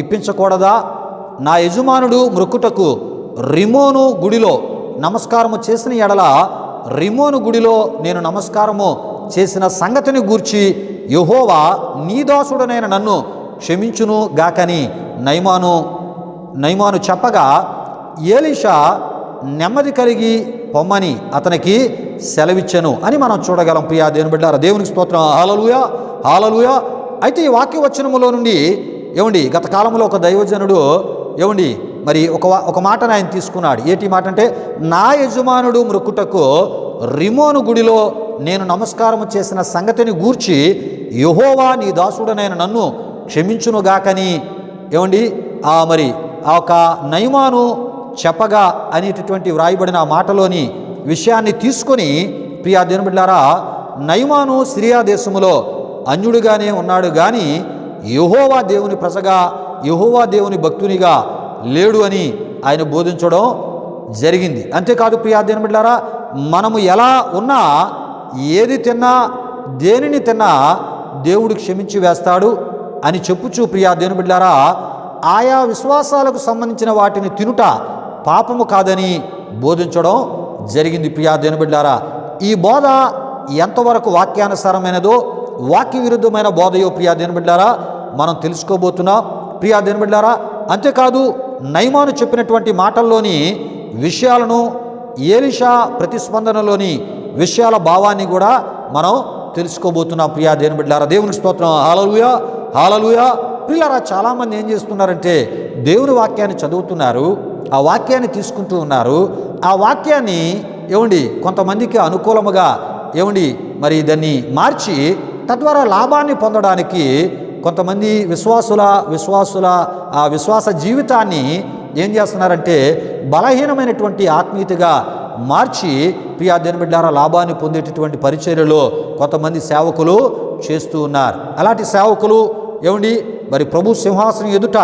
ఇప్పించకూడదా? నా యజమానుడు మ్రొక్కుటకు రిమోను గుడిలో నమస్కారము చేసిన ఎడల రిమోను గుడిలో నేను నమస్కారము చేసిన సంగతిని గూర్చి యెహోవా నీ దాసుడనైన నన్ను క్షమించును గాకని నయమాను చెప్పగా, ఎలీషా నెమ్మది కలిగి పొమ్మని అతనికి సెలవిచ్చెను అని మనం చూడగలం. ప్రియా దేవుని బిడ్డలారా, దేవునికి స్తోత్రం. హల్లెలూయా, హల్లెలూయా. అయితే ఈ వాక్య వచనములో నుండి గత కాలంలో ఒక దైవజనుడు మరి ఒక మాటను ఆయన తీసుకున్నాడు. ఏటి మాట అంటే, నా యజమానుడు మ్రొక్కుటకు రిమోను గుడిలో నేను నమస్కారము చేసిన సంగతిని గూర్చి యెహోవా నీ దాసుడనైన నన్ను క్షమించునుగాకని మరి ఆ ఒక నయమాను చెప్పగా అనేటటువంటి వ్రాయబడిన ఆ మాటలోని విషయాన్ని తీసుకొని ప్రియా దేవుని బిడ్డలారా, నయమాను సిరియా దేశములో అన్యుడిగానే ఉన్నాడు కానీ యెహోవా దేవుని ప్రజగా, యెహోవా దేవుని భక్తునిగా లేడు అని ఆయన బోధించడం జరిగింది. అంతేకాదు ప్రియా దేవుని బిడ్డలారా, మనము ఎలా ఉన్నా, ఏది తిన్నా, దేనిని తిన్నా దేవుడు క్షమించి వేస్తాడు అని చెప్పుచు ప్రియా దేవుని బిడ్డలారా, ఆయా విశ్వాసాలకు సంబంధించిన వాటిని తినుట పాపము కాదని బోధించడం జరిగింది. ప్రియా దేవుని బిడ్డలారా, ఈ బోధ ఎంతవరకు వాక్యానుసారమైనదో, వాక్య విరుద్ధమైన బోధయో ప్రియా దేవుని బిడ్డలారా మనం తెలుసుకోబోతున్నాం. ప్రియా దేవుని బిడ్డలారా, అంతేకాదు నయమాను చెప్పినటువంటి మాటల్లోని విషయాలను, ఎలీషా ప్రతిస్పందనలోని విషయాల భావాన్ని కూడా మనం తెలుసుకోబోతున్నాం. ప్రియా దేవుని బిడ్డలారా, దేవునికి స్తోత్రం. హల్లెలూయా, హల్లెలూయా. ప్రియులారా, చాలామంది ఏం చేస్తున్నారంటే దేవుని వాక్యాన్ని చదువుతున్నారు, ఆ వాక్యాన్ని తీసుకుంటూ ఉన్నారు. ఆ వాక్యాన్ని కొంతమందికి అనుకూలముగా మరి దాన్ని మార్చి తద్వారా లాభాన్ని పొందడానికి కొంతమంది విశ్వాసుల ఆ విశ్వాస జీవితాన్ని ఏం చేస్తున్నారంటే బలహీనమైనటువంటి ఆత్మీయతగా మార్చి ప్రియా దేవుని బిడ్డలారా లాభాన్ని పొందేటటువంటి పరిచర్యలో కొంతమంది సేవకులు చేస్తూ ఉన్నారు. అలాంటి సేవకులు మరి ప్రభు సింహాసనం ఎదుట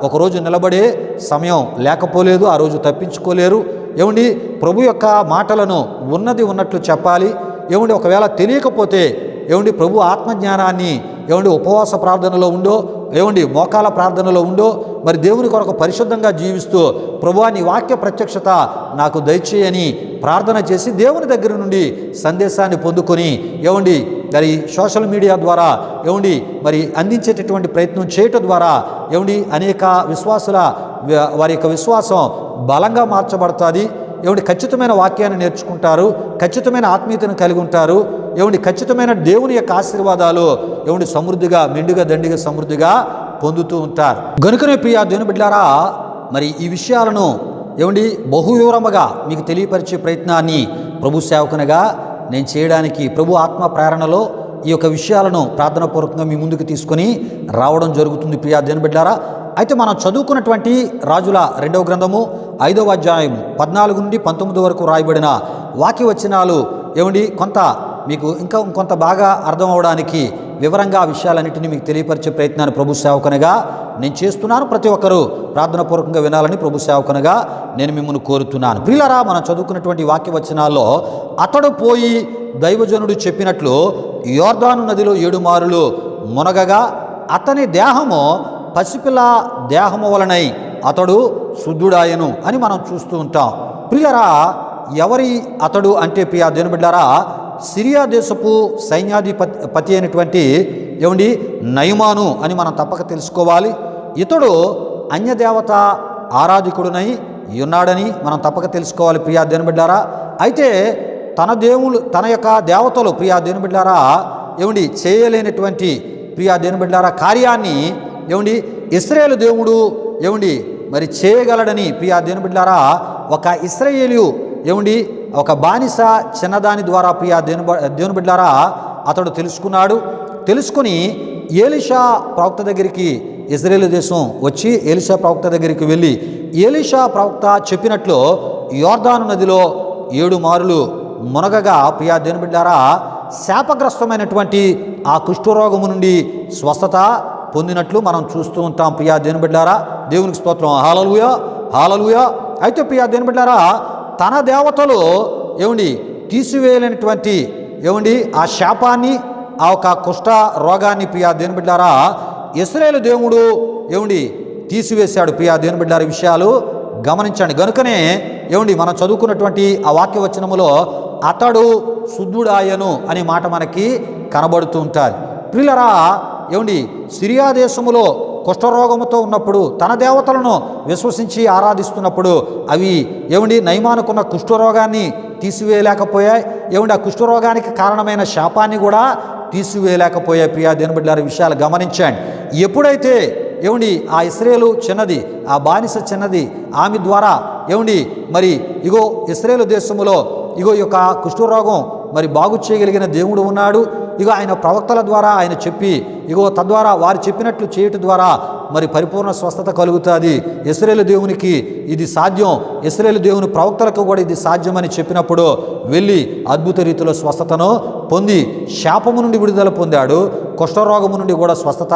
ఒకరోజు నిలబడే సమయం లేకపోలేదు, ఆ రోజు తప్పించుకోలేరు. ప్రభు యొక్క మాటలను ఉన్నట్లు చెప్పాలి. ఒకవేళ తెలియకపోతే ప్రభు ఆత్మజ్ఞానాన్ని ఉపవాస ప్రార్థనలో ఉండో, మోకాల ప్రార్థనలో ఉండో, మరి దేవుని కొరకు పరిశుద్ధంగా జీవిస్తూ ప్రభువా నీ వాక్య ప్రత్యక్షత నాకు దయచేయని ప్రార్థన చేసి దేవుని దగ్గర నుండి సందేశాన్ని పొందుకొని మరి సోషల్ మీడియా ద్వారా మరి అందించేటటువంటి ప్రయత్నం చేయటం ద్వారా అనేక విశ్వాసుల వారి యొక్క విశ్వాసం బలంగా మార్చబడుతుంది. ఖచ్చితమైన వాక్యాన్ని నేర్చుకుంటారు, ఖచ్చితమైన ఆత్మీయతను కలిగి ఉంటారు. ఖచ్చితమైన దేవుని యొక్క ఆశీర్వాదాలు సమృద్ధిగా, మెండుగా, దండిగా, సమృద్ధిగా పొందుతూ ఉంటారు. గనుకనే ప్రియా దేవుని బిడ్డలారా, మరి ఈ విషయాలను బహు వివరముగా మీకు తెలియపరిచే ప్రయత్నాన్ని ప్రభు సేవకునిగా నేను చేయడానికి ప్రభు ఆత్మ ప్రేరణలో ఈ యొక్క విషయాలను ప్రార్థనాపూర్వకంగా మీ ముందుకు తీసుకొని రావడం జరుగుతుంది. ప్రియా దేవుని బిడ్డలారా, అయితే మనం చదువుకున్నటువంటి రాజుల 2వ గ్రంథము 5వ అధ్యాయము 14 నుండి 19 వరకు రాయబడిన వాక్య వచనాలు కొంత మీకు కొంత బాగా అర్థం అవడానికి వివరంగా ఆ విషయాలన్నింటినీ మీకు తెలియపరిచే ప్రయత్నాన్ని ప్రభు సేవకునిగా నేను చేస్తున్నాను. ప్రతి ఒక్కరూ ప్రార్థనాపూర్వకంగా వినాలని ప్రభు సేవకునిగా నేను మిమ్మల్ని కోరుతున్నాను. ప్రియులారా, మనం చదువుకున్నటువంటి వాక్యవచనాల్లో అతడు పోయి దైవజనుడు చెప్పినట్లు యోర్దాను నదిలో 7 మారులు మునగగా అతని దేహము పసిపిల్ల దేహము వలనై అతడు శుద్ధుడాయను అని మనం చూస్తూ ఉంటాం. ప్రియులారా, ఎవరి అతడు అంటే ప్రియా దేవుని బిడ్డలారా, సిరియా దేశపు సైన్యాధిపతి అయినటువంటి నయమాను అని మనం తప్పక తెలుసుకోవాలి. ఇతడు అన్యదేవత ఆరాధికుడునై ఉన్నాడని మనం తప్పక తెలుసుకోవాలి ప్రియా దేవుని బిడ్డలారా. అయితే తన యొక్క దేవతలు ప్రియా దేవుని బిడ్డలారా చేయలేనటువంటి ప్రియా దేవుని బిడ్డలారా కార్యాన్ని ఇశ్రాయేలు దేవుడు మరి చేయగలడని ప్రియా దేవుని బిడ్డలారా ఒక ఇశ్రాయేలు ఒక బానిస చిన్నదాని ద్వారా ప్రియా దేవుని బిడ్డలారా అతడు తెలుసుకుని ఏలీషా ప్రవక్త దగ్గరికి ఇశ్రాయేలు దేశం వచ్చి ఏలీషా ప్రవక్త దగ్గరికి వెళ్ళి ఏలీషా ప్రవక్త చెప్పినట్లు యోర్దాను నదిలో 7 మారులు మునగగా ప్రియా దేవుని బిడ్డలారా శాపగ్రస్తమైనటువంటి ఆ కుష్ఠరోగము నుండి స్వస్థత పొందినట్లు మనం చూస్తూ ఉంటాం. ప్రియా దేవుని బిడ్డలారా, దేవునికి స్తోత్రం. హల్లెలూయా, హల్లెలూయా. అయితే ప్రియా దేవుని బిడ్డలారా, తన దేవతలు తీసివేయలేనటువంటి ఆ శాపాన్ని, ఆ ఒక కుష్ఠ రోగాన్ని ప్రియా దేవుని బిడ్డలారా ఇశ్రాయేలు దేవుడు తీసివేశాడు. ప్రియా దేవుని బిడ్డలారా, విషయాలు గమనించండి. కనుకనే మనం చదువుకున్నటువంటి ఆ వాక్యవచనములో అతడు శుద్ధుడాయను అనే మాట మనకి కనబడుతూ ఉంటారు. ప్రియులారా, సిరియా దేశములో కుష్ఠరోగముతో ఉన్నప్పుడు తన దేవతలను విశ్వసించి ఆరాధిస్తున్నప్పుడు అవి నయమానుకున్న కుష్ఠరోగాన్ని తీసివేయలేకపోయాయి. ఆ కుష్ఠరోగానికి కారణమైన శాపాన్ని కూడా తీసివేయలేకపోయాయి. ప్రియా దేవుని బిడ్డలారా, విషయాలు గమనించండి. ఎప్పుడైతే ఆ ఇశ్రాయేలు చిన్నది, ఆ బానిస చిన్నది, ఆమె ద్వారా మరి ఇశ్రాయేలు దేశములో ఈ యొక్క కుష్ఠరోగం మరి బాగు చేయగలిగిన దేవుడు ఉన్నాడు. ఆయన ప్రవక్తల ద్వారా ఆయన చెప్పి తద్వారా వారు చెప్పినట్లు చేయటం ద్వారా మరి పరిపూర్ణ స్వస్థత కలుగుతుంది. ఇశ్రాయేలు దేవునికి ఇది సాధ్యం, ఇశ్రాయేలు దేవుని ప్రవక్తలకు కూడా ఇది సాధ్యమని చెప్పినప్పుడు వెళ్ళి అద్భుత రీతిలో స్వస్థతను పొంది శాపము నుండి విడుదల పొందాడు. కుష్ఠరోగము నుండి కూడా స్వస్థత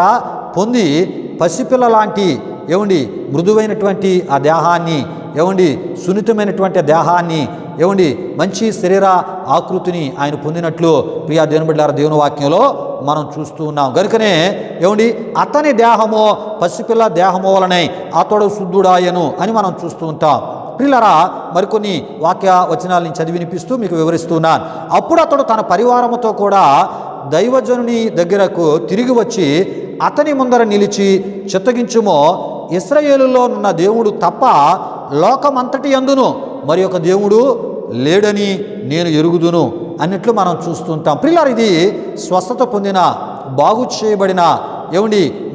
పొంది పసిపిల్ల లాంటి మృదువైనటువంటి ఆ దేహాన్ని సున్నితమైనటువంటి దేహాన్ని మంచి శరీర ఆకృతిని ఆయన పొందినట్లు ప్రియా దేవుని బిడ్డలారా దేవుని వాక్యంలో మనం చూస్తూ ఉన్నాం. కనుకనే అతని దేహము పసిపిల్ల దేహము వలనై అతడు శుద్ధుడాయను అని మనం చూస్తూ ఉంటాం. ప్రియులారా, మరికొన్ని వాక్య వచనాలను చదివి వినిపిస్తూ మీకు వివరిస్తున్నాను. అప్పుడు అతడు తన పరివారముతో కూడా దైవజనుని దగ్గరకు తిరిగి వచ్చి అతని ముందర నిలిచి చిత్తగించుమో, ఇశ్రాయేలులో ఉన్న దేవుడు తప్ప లోకమంతటి యందును మరి ఒక దేవుడు లేడని నేను ఎరుగుదును అన్నట్లు మనం చూస్తుంటాం. ప్రియులారా, ఇది స్వస్థత పొందిన బాగు చేయబడిన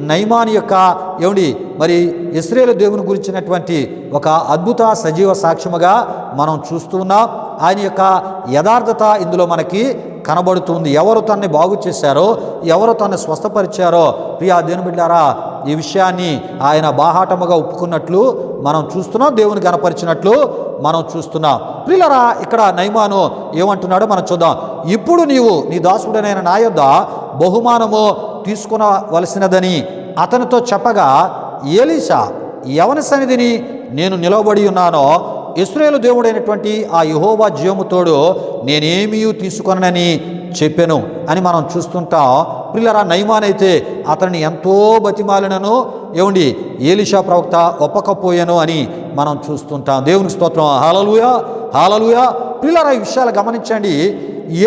నయమాను యొక్క మరి ఇశ్రాయేలు దేవుని గురించినటువంటి ఒక అద్భుత సజీవ సాక్ష్యముగా మనం చూస్తూ ఉన్నాం. ఆయన యొక్క యథార్థత ఇందులో మనకి కనబడుతుంది. ఎవరు తనని బాగు చేశారో, ఎవరు తనని స్వస్థపరిచారో ప్రియా దేవుని బిడ్డలారా ఈ విషయాన్ని ఆయన బాహాటముగా ఒప్పుకున్నట్లు మనం చూస్తున్నాం. దేవుని గణపరిచినట్లు మనం చూస్తున్నాం. ప్రియులారా, ఇక్కడ నయమాను ఏమంటున్నాడో మనం చూద్దాం. ఇప్పుడు నీవు నీ దాసుడైన నా యొద్ద బహుమానము తీసుకునవలసినదని అతనితో చెప్పగా, ఏలీషా ఎవని సన్నిధిని నేను నిలబడి ఉన్నానో ఇశ్రాయేలు దేవుడైనటువంటి ఆ యెహోవా జీవముతోడు నేనేమీ తీసుకొనని చెప్పాను అని మనం చూస్తుంటాం. ప్రియులారా, నయమాన్ అయితే అతన్ని ఎంతో బతిమాలినను ఏలీషా ప్రవక్త ఒప్పకపోయాను అని మనం చూస్తుంటాం. దేవునికి స్తోత్రం. హల్లెలూయా, హల్లెలూయా. ప్రియులారా, ఈ విషయాలు గమనించండి.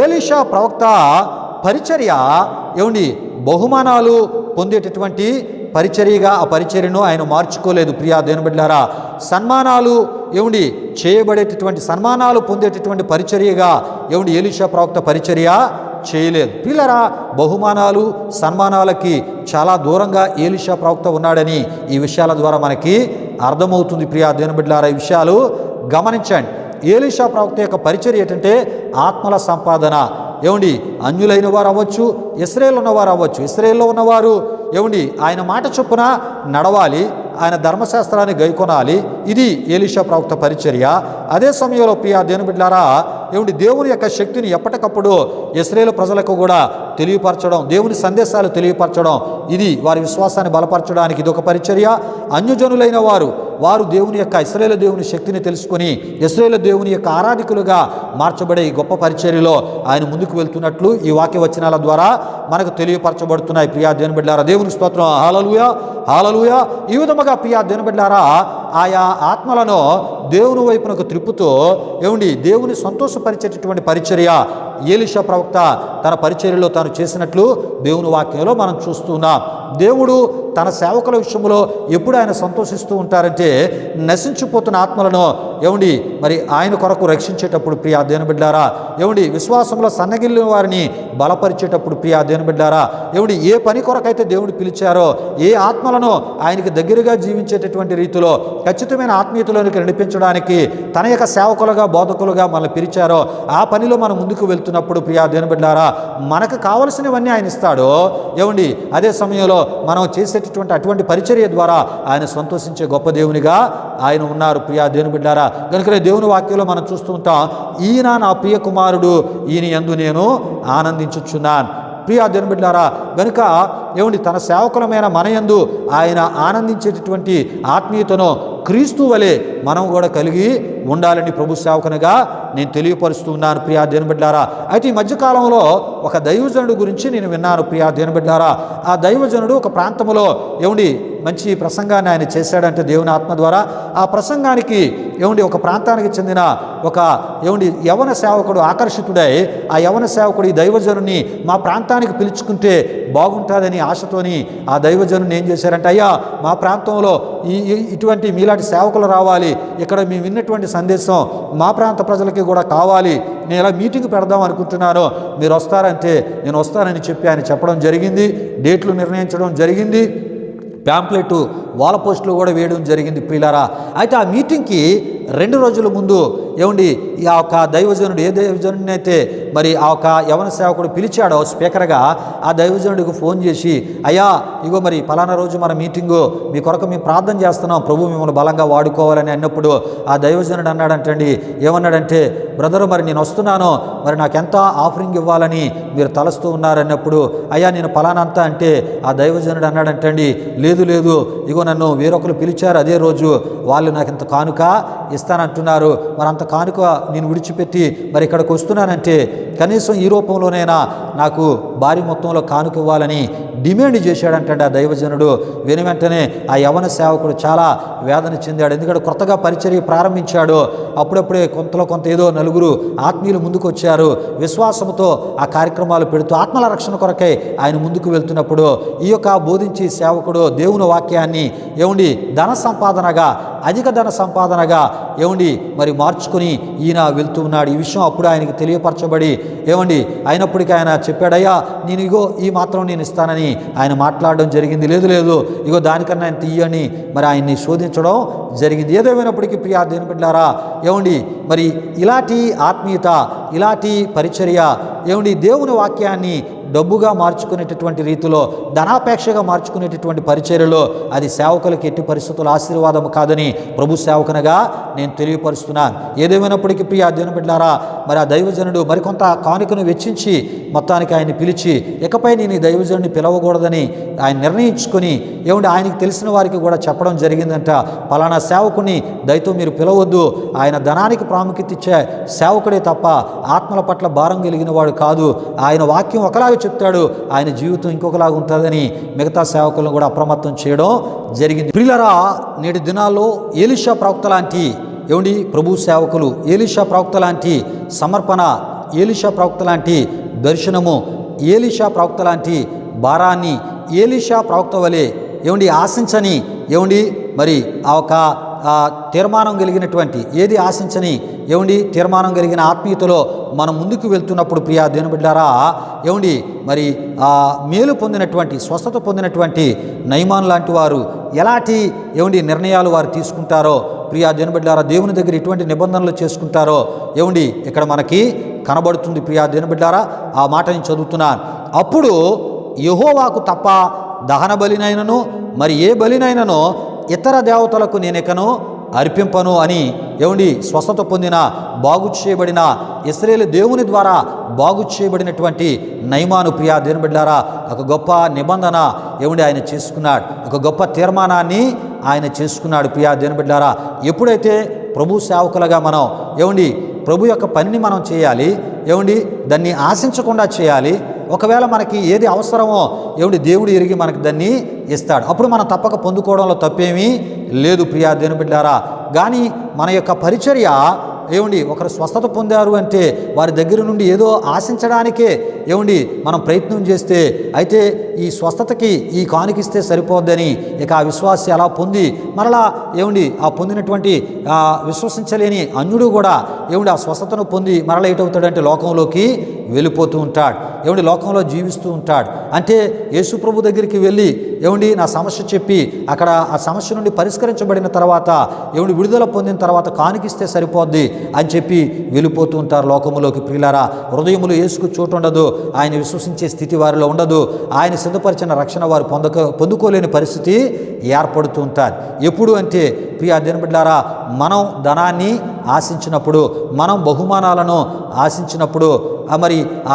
ఏలీషా ప్రవక్త పరిచర్య బహుమానాలు పొందేటటువంటి పరిచర్యగా ఆ పరిచర్యను ఆయన మార్చుకోలేదు. ప్రియా దేవుని బిడ్డలారా, సన్మానాలు చేయబడేటటువంటి సన్మానాలు పొందేటటువంటి పరిచర్యగా ఏలీషా ప్రవక్త పరిచర్య చేయలేదు. ప్రియులారా, బహుమానాలు సన్మానాలకి చాలా దూరంగా ఏలీషా ప్రవక్త ఉన్నాడని ఈ విషయాల ద్వారా మనకి అర్థమవుతుంది. ప్రియా దేవుని బిడ్డలారా, ఈ విషయాలు గమనించండి. ఏలీషా ప్రవక్త యొక్క పరిచర్య ఏంటంటే ఆత్మల సంపాదన. అన్యులైన వారు అవ్వచ్చు, ఇశ్రాయేల్ ఉన్నవారు అవ్వచ్చు. ఇశ్రాయేల్లో ఉన్నవారు ఆయన మాట చొప్పున నడవాలి, ఆయన ధర్మశాస్త్రాన్ని గైకొనాలి. ఇది ఎలీషా ప్రవక్త పరిచర్య. అదే సమయంలో ప్రియా దేవుని బిడ్డలారా, దేవుని యొక్క శక్తిని ఎప్పటికప్పుడు ఇశ్రాయేలు ప్రజలకు కూడా తెలియపరచడం, దేవుని సందేశాలు తెలియపరచడం, ఇది వారి విశ్వాసాన్ని బలపరచడానికి ఇదొక పరిచర్య. అన్యజనులైన వారు దేవుని యొక్క ఇశ్రాయేలు దేవుని శక్తిని తెలుసుకొని ఇశ్రాయేలు దేవుని యొక్క ఆరాధికులుగా మార్చబడే ఈ గొప్ప పరిచర్యలో ఆయన ముందుకు వెళ్తున్నట్లు ఈ వాక్య వచనాల ద్వారా మనకు తెలియపరచబడుతున్నాయి. ప్రియా దేవుని బిడ్డలారా, దేవుని స్తోత్రం, హల్లెలూయా హల్లెలూయా. ఈ విధముగా ప్రియా దేవుని బిడ్డలారా, ఆయా ఆత్మలను దేవుని వైపునకు త్రిప్పుతూ దేవుని సంతోషపరిచేటటువంటి పరిచర్య ఎలీషా ప్రవక్త తన పరిచర్యలో తాను చేసినట్లు దేవుని వాక్యంలో మనం చూస్తున్నాం. దేవుడు తన సేవకుల విషయంలో ఎప్పుడు ఆయన సంతోషిస్తూ ఉంటారంటే, నశించిపోతున్న ఆత్మలను మరి ఆయన కొరకు రక్షించేటప్పుడు ప్రియా దేవుని బిడ్డలారా, విశ్వాసంలో సన్నగిల్లిన వారిని బలపరిచేటప్పుడు ప్రియా దేవుని బిడ్డలారా, ఏ పని కొరకైతే దేవుడు పిలిచారో, ఏ ఆత్మలను ఆయనకి దగ్గరగా జీవించేటటువంటి రీతిలో ఖచ్చితమైన ఆత్మీయతలోనికి నడిపించడానికి తన యొక్క సేవకులుగా బోధకులుగా మనల్ని పిలిచారో, ఆ పనిలో మనం ముందుకు వెళ్తున్నప్పుడు ప్రియా దేవుని బిడ్డలారా, మనకు కావలసినవన్నీ ఆయన ఇస్తాడు. అదే సమయంలో మనం చేసేటటువంటి అటువంటి పరిచర్య ద్వారా ఆయన సంతోషించే గొప్ప దేవునిగా ఆయన ఉన్నారు. ప్రియా దేవుని బిడ్డలారా, కనుక దేవుని వాక్యంలో మనం చూస్తూ ఉంటాం, ఈయన నా ప్రియ కుమారుడు, ఈయన యందు నేను ఆనందించుచున్నాను. ప్రియా దేవుని బిడ్డలారా, కనుక తన సేవకులమైన మన యందు ఆయన ఆనందించేటటువంటి ఆత్మీయతను క్రీస్తు వలె మనం కూడా కలిగి ఉండాలని ప్రభు సేవకునిగా నేను తెలియపరుస్తున్నాను. ప్రియా దేవుని బిడ్డలారా, అయితే ఈ మధ్యకాలంలో ఒక దైవజనుడు గురించి నేను విన్నాను. ప్రియా దేవుని బిడ్డలారా, ఆ దైవజనుడు ఒక ప్రాంతంలో మంచి ప్రసంగాన్ని ఆయన చేశాడంటే దేవుని ఆత్మ ద్వారా. ఆ ప్రసంగానికి ఒక ప్రాంతానికి చెందిన ఒక యవన సేవకుడు ఆకర్షితుడై, ఆ యవన సేవకుడు ఈ దైవజనుని మా ప్రాంతానికి పిలుచుకుంటే బాగుంటుందని ఆశతోని ఆ దైవజనుని ఏం చేశారంటే, అయ్యా మా ప్రాంతంలో ఇటువంటి మీలాంటి సేవకులు రావాలి, ఇక్కడ మేము విన్నటువంటి సందేశం మా ప్రాంత ప్రజలకి కూడా కావాలి, నేను ఇలా మీటింగ్ పెడదాం అనుకుంటున్నాను, మీరు వస్తారంటే నేను వస్తానని చెప్పి ఆయన చెప్పడం జరిగింది. డేట్లు నిర్ణయించడం జరిగింది. ప్యాంప్లెట్ వాల్ పోస్టులు కూడా వేయడం జరిగింది. ప్రియులారా, అయితే ఆ మీటింగ్కి 2 రోజుల ముందు ఆ యొక్క దైవజనుడు ఏ దైవజనుడిని అయితే మరి ఆ యొక్క యవన సేవకుడు పిలిచాడో స్పీకర్గా, ఆ దైవజనుడికి ఫోన్ చేసి, అయ్యా ఇగో మరి పలానా రోజు మన మీటింగు, మీ కొరకు మేము ప్రార్థన చేస్తున్నాం, ప్రభు మిమ్మల్ని బలంగా వాడుకోవాలని అన్నప్పుడు ఆ దైవజనుడు అన్నాడంటండి, ఏమన్నాడంటే, బ్రదరు మరి నేను వస్తున్నాను, మరి నాకు ఎంత ఆఫరింగ్ ఇవ్వాలని మీరు తలస్తూ ఉన్నారన్నప్పుడు, అయ్యా నేను పలానంతా అంటే ఆ దైవజనుడు అన్నాడంటండి, లేదు ఇగో నన్ను వేరొకరు పిలిచారు అదే రోజు, వాళ్ళు నాకు ఇంత కానుక ఇస్తానంటున్నారు, మరి అంత కానుక నేను విడిచిపెట్టి మరి ఇక్కడికి వస్తున్నానంటే కనీసం ఈ రూపంలోనైనా నాకు భారీ మొత్తంలో కానుక ఇవ్వాలని డిమాండ్ చేశాడంటే ఆ దైవజనుడు. వెంటనే ఆ యవన సేవకుడు చాలా వేదన చెందాడు. ఎందుకంటే కొత్తగా పరిచర్య ప్రారంభించాడు. అప్పుడప్పుడే కొంత ఏదో నలుగురు ఆత్మీయులు ముందుకు వచ్చారు. విశ్వాసంతో ఆ కార్యక్రమాలు పెడుతూ ఆత్మల రక్షణ కొరకై ఆయన ముందుకు వెళ్తున్నప్పుడు ఈ యొక్క బోధించి సేవకుడు దేవుని వాక్యాన్ని ధన సంపాదనగా, అధిక ధన సంపాదనగా మరి మార్చుకొని ఈయన వెళ్తూ ఉన్నాడు. ఈ విషయం అప్పుడు ఆయనకి తెలియపరచబడి అయినప్పటికీ ఆయన చెప్పాడయ్యా నేను ఈ మాత్రం నేను ఇస్తానని ఆయన మాట్లాడడం జరిగింది. లేదు ఇగో దానికన్నా ఆయన తీయని మరి ఆయన్ని శోధించడం జరిగింది. ఏదేమైనప్పటికీ ప్రియా దేవుని బిడ్డలారా, మరి ఇలాంటి ఆత్మీయత, ఇలాంటి పరిచర్య దేవుని వాక్యాన్ని డబ్బుగా మార్చుకునేటటువంటి రీతిలో, ధనాపేక్షగా మార్చుకునేటటువంటి పరిచర్యలో అది సేవకులకి ఎట్టి పరిస్థితుల ఆశీర్వాదం కాదని ప్రభు సేవకునిగా నేను తెలియపరుస్తున్నాను. ఏదేమైనప్పటికీ ప్రియా దేవుని బిడ్డలారా, మరి ఆ దైవజనుడు మరికొంత కానుకను వెచ్చించి మొత్తానికి ఆయన్ని పిలిచి, ఇకపై నేను ఈ దైవజనుడిని పిలవకూడదని ఆయన నిర్ణయించుకొని ఆయనకి తెలిసిన వారికి కూడా చెప్పడం జరిగిందంట. పలానా సేవకుని దయతో మీరు పిలవద్దు, ఆయన ధనానికి ప్రాముఖ్యత ఇచ్చే సేవకుడే తప్ప ఆత్మల పట్ల భారం కలిగిన వాడు కాదు, ఆయన వాక్యం ఒకలాగా చెప్తాడు, ఆయన జీవితం ఇంకొకలాగా ఉంటుందని మిగతా సేవకులను కూడా అప్రమత్తం చేయడం జరిగింది. ప్రియులారా, నేటి దినాల్లో ఎలీషా ప్రవక్త లాంటి ప్రభు సేవకులు, ఎలీషా ప్రవక్త లాంటి సమర్పణ, ఎలీషా ప్రవక్త లాంటి దర్శనము, ఎలీషా ప్రవక్త లాంటి భారాన్ని ఎలీషా ప్రవక్త వలె ఆశించని మరి ఆ ఒక తీర్మానం కలిగినటువంటి ఏది ఆశించని తీర్మానం కలిగిన ఆత్మీయతలో మనం ముందుకు వెళ్తున్నప్పుడు ప్రియా దేవుని బిడ్డలారా, మరి మేలు పొందినటువంటి, స్వస్థత పొందినటువంటి నయమాన్ లాంటి వారు ఎలాంటి నిర్ణయాలు వారు తీసుకుంటారో ప్రియా దేవుని బిడ్డలారా, దేవుని దగ్గర ఎటువంటి నిబంధనలు చేసుకుంటారో ఇక్కడ మనకి కనబడుతుంది. ప్రియా దేవుని బిడ్డలారా, ఆ మాట నేను చదువుతున్నాను. అప్పుడు యెహోవాకు తప్ప దహన బలినైనను మరి ఏ బలినైనను ఇతర దేవతలకు నేనికను అర్పింపను అని ఏమండి స్వస్థత పొందిన బాగు చేయబడిన ఇశ్రాయేలు దేవుని ద్వారా బాగు చేయబడినటువంటి నయమాను ప్రియా దేవుని బిడ్డలారా ఒక గొప్ప నిబంధన ఏమండి ఆయన చేసుకున్నాడు, ఒక గొప్ప తీర్మానాన్ని ఆయన చేసుకున్నాడు ప్రియా దేవుని బిడ్డలారా. ఎప్పుడైతే ప్రభు సేవకులుగా మనం ఏమండి ప్రభు యొక్క పనిని మనం చేయాలి, ఏమండి దాన్ని ఆశించకుండా చేయాలి. ఒకవేళ మనకి ఏది అవసరమో ఏమిటి దేవుడు ఎరిగి మనకి దాన్ని ఇస్తాడు, అప్పుడు మనం తప్పక పొందుకోవడంలో తప్పేమీ లేదు ప్రియా దేవుని బిడ్డలారా. కానీ మన యొక్క పరిచర్య ఏమండి ఒకరు స్వస్థత పొందారు అంటే వారి దగ్గర నుండి ఏదో ఆశించడానికే ఏమండి మనం ప్రయత్నం చేస్తే అయితే ఈ స్వస్థతకి ఈ కానుకిస్తే సరిపోద్దని ఇక ఆ విశ్వాసి అలా పొంది మరలా ఏమండి ఆ పొందినటువంటి విశ్వసించలేని అన్యుడు కూడా ఏమండి ఆ స్వస్థతను పొంది మరలా ఏటవుతాడంటే లోకంలోకి వెళ్ళిపోతూ ఉంటాడు, ఏమండి లోకంలో జీవిస్తూ ఉంటాడు. అంటే యేసు ప్రభు దగ్గరికి వెళ్ళి ఏమండి నా సమస్య చెప్పి అక్కడ ఆ సమస్య నుండి పరిష్కరించబడిన తర్వాత ఏమండి విడుదల పొందిన తర్వాత కానుకిస్తే సరిపోద్ది అని చెప్పి వెళ్ళిపోతూ ఉంటారు లోకములోకి. ప్రియులారా, హృదయములు యేసుకు చోటు ఉండదు, ఆయన విశ్వసించే స్థితి వారిలో ఉండదు, ఆయన సిద్ధపరిచిన రక్షణ వారు పొందుకోలేని పరిస్థితి ఏర్పడుతూ ఉంటారు. ఎప్పుడు అంటే ప్రియా దేవుని బిడ్డలారా, మనం ధనాన్ని ఆశించినప్పుడు, మనం బహుమానాలను ఆశించినప్పుడు మరి ఆ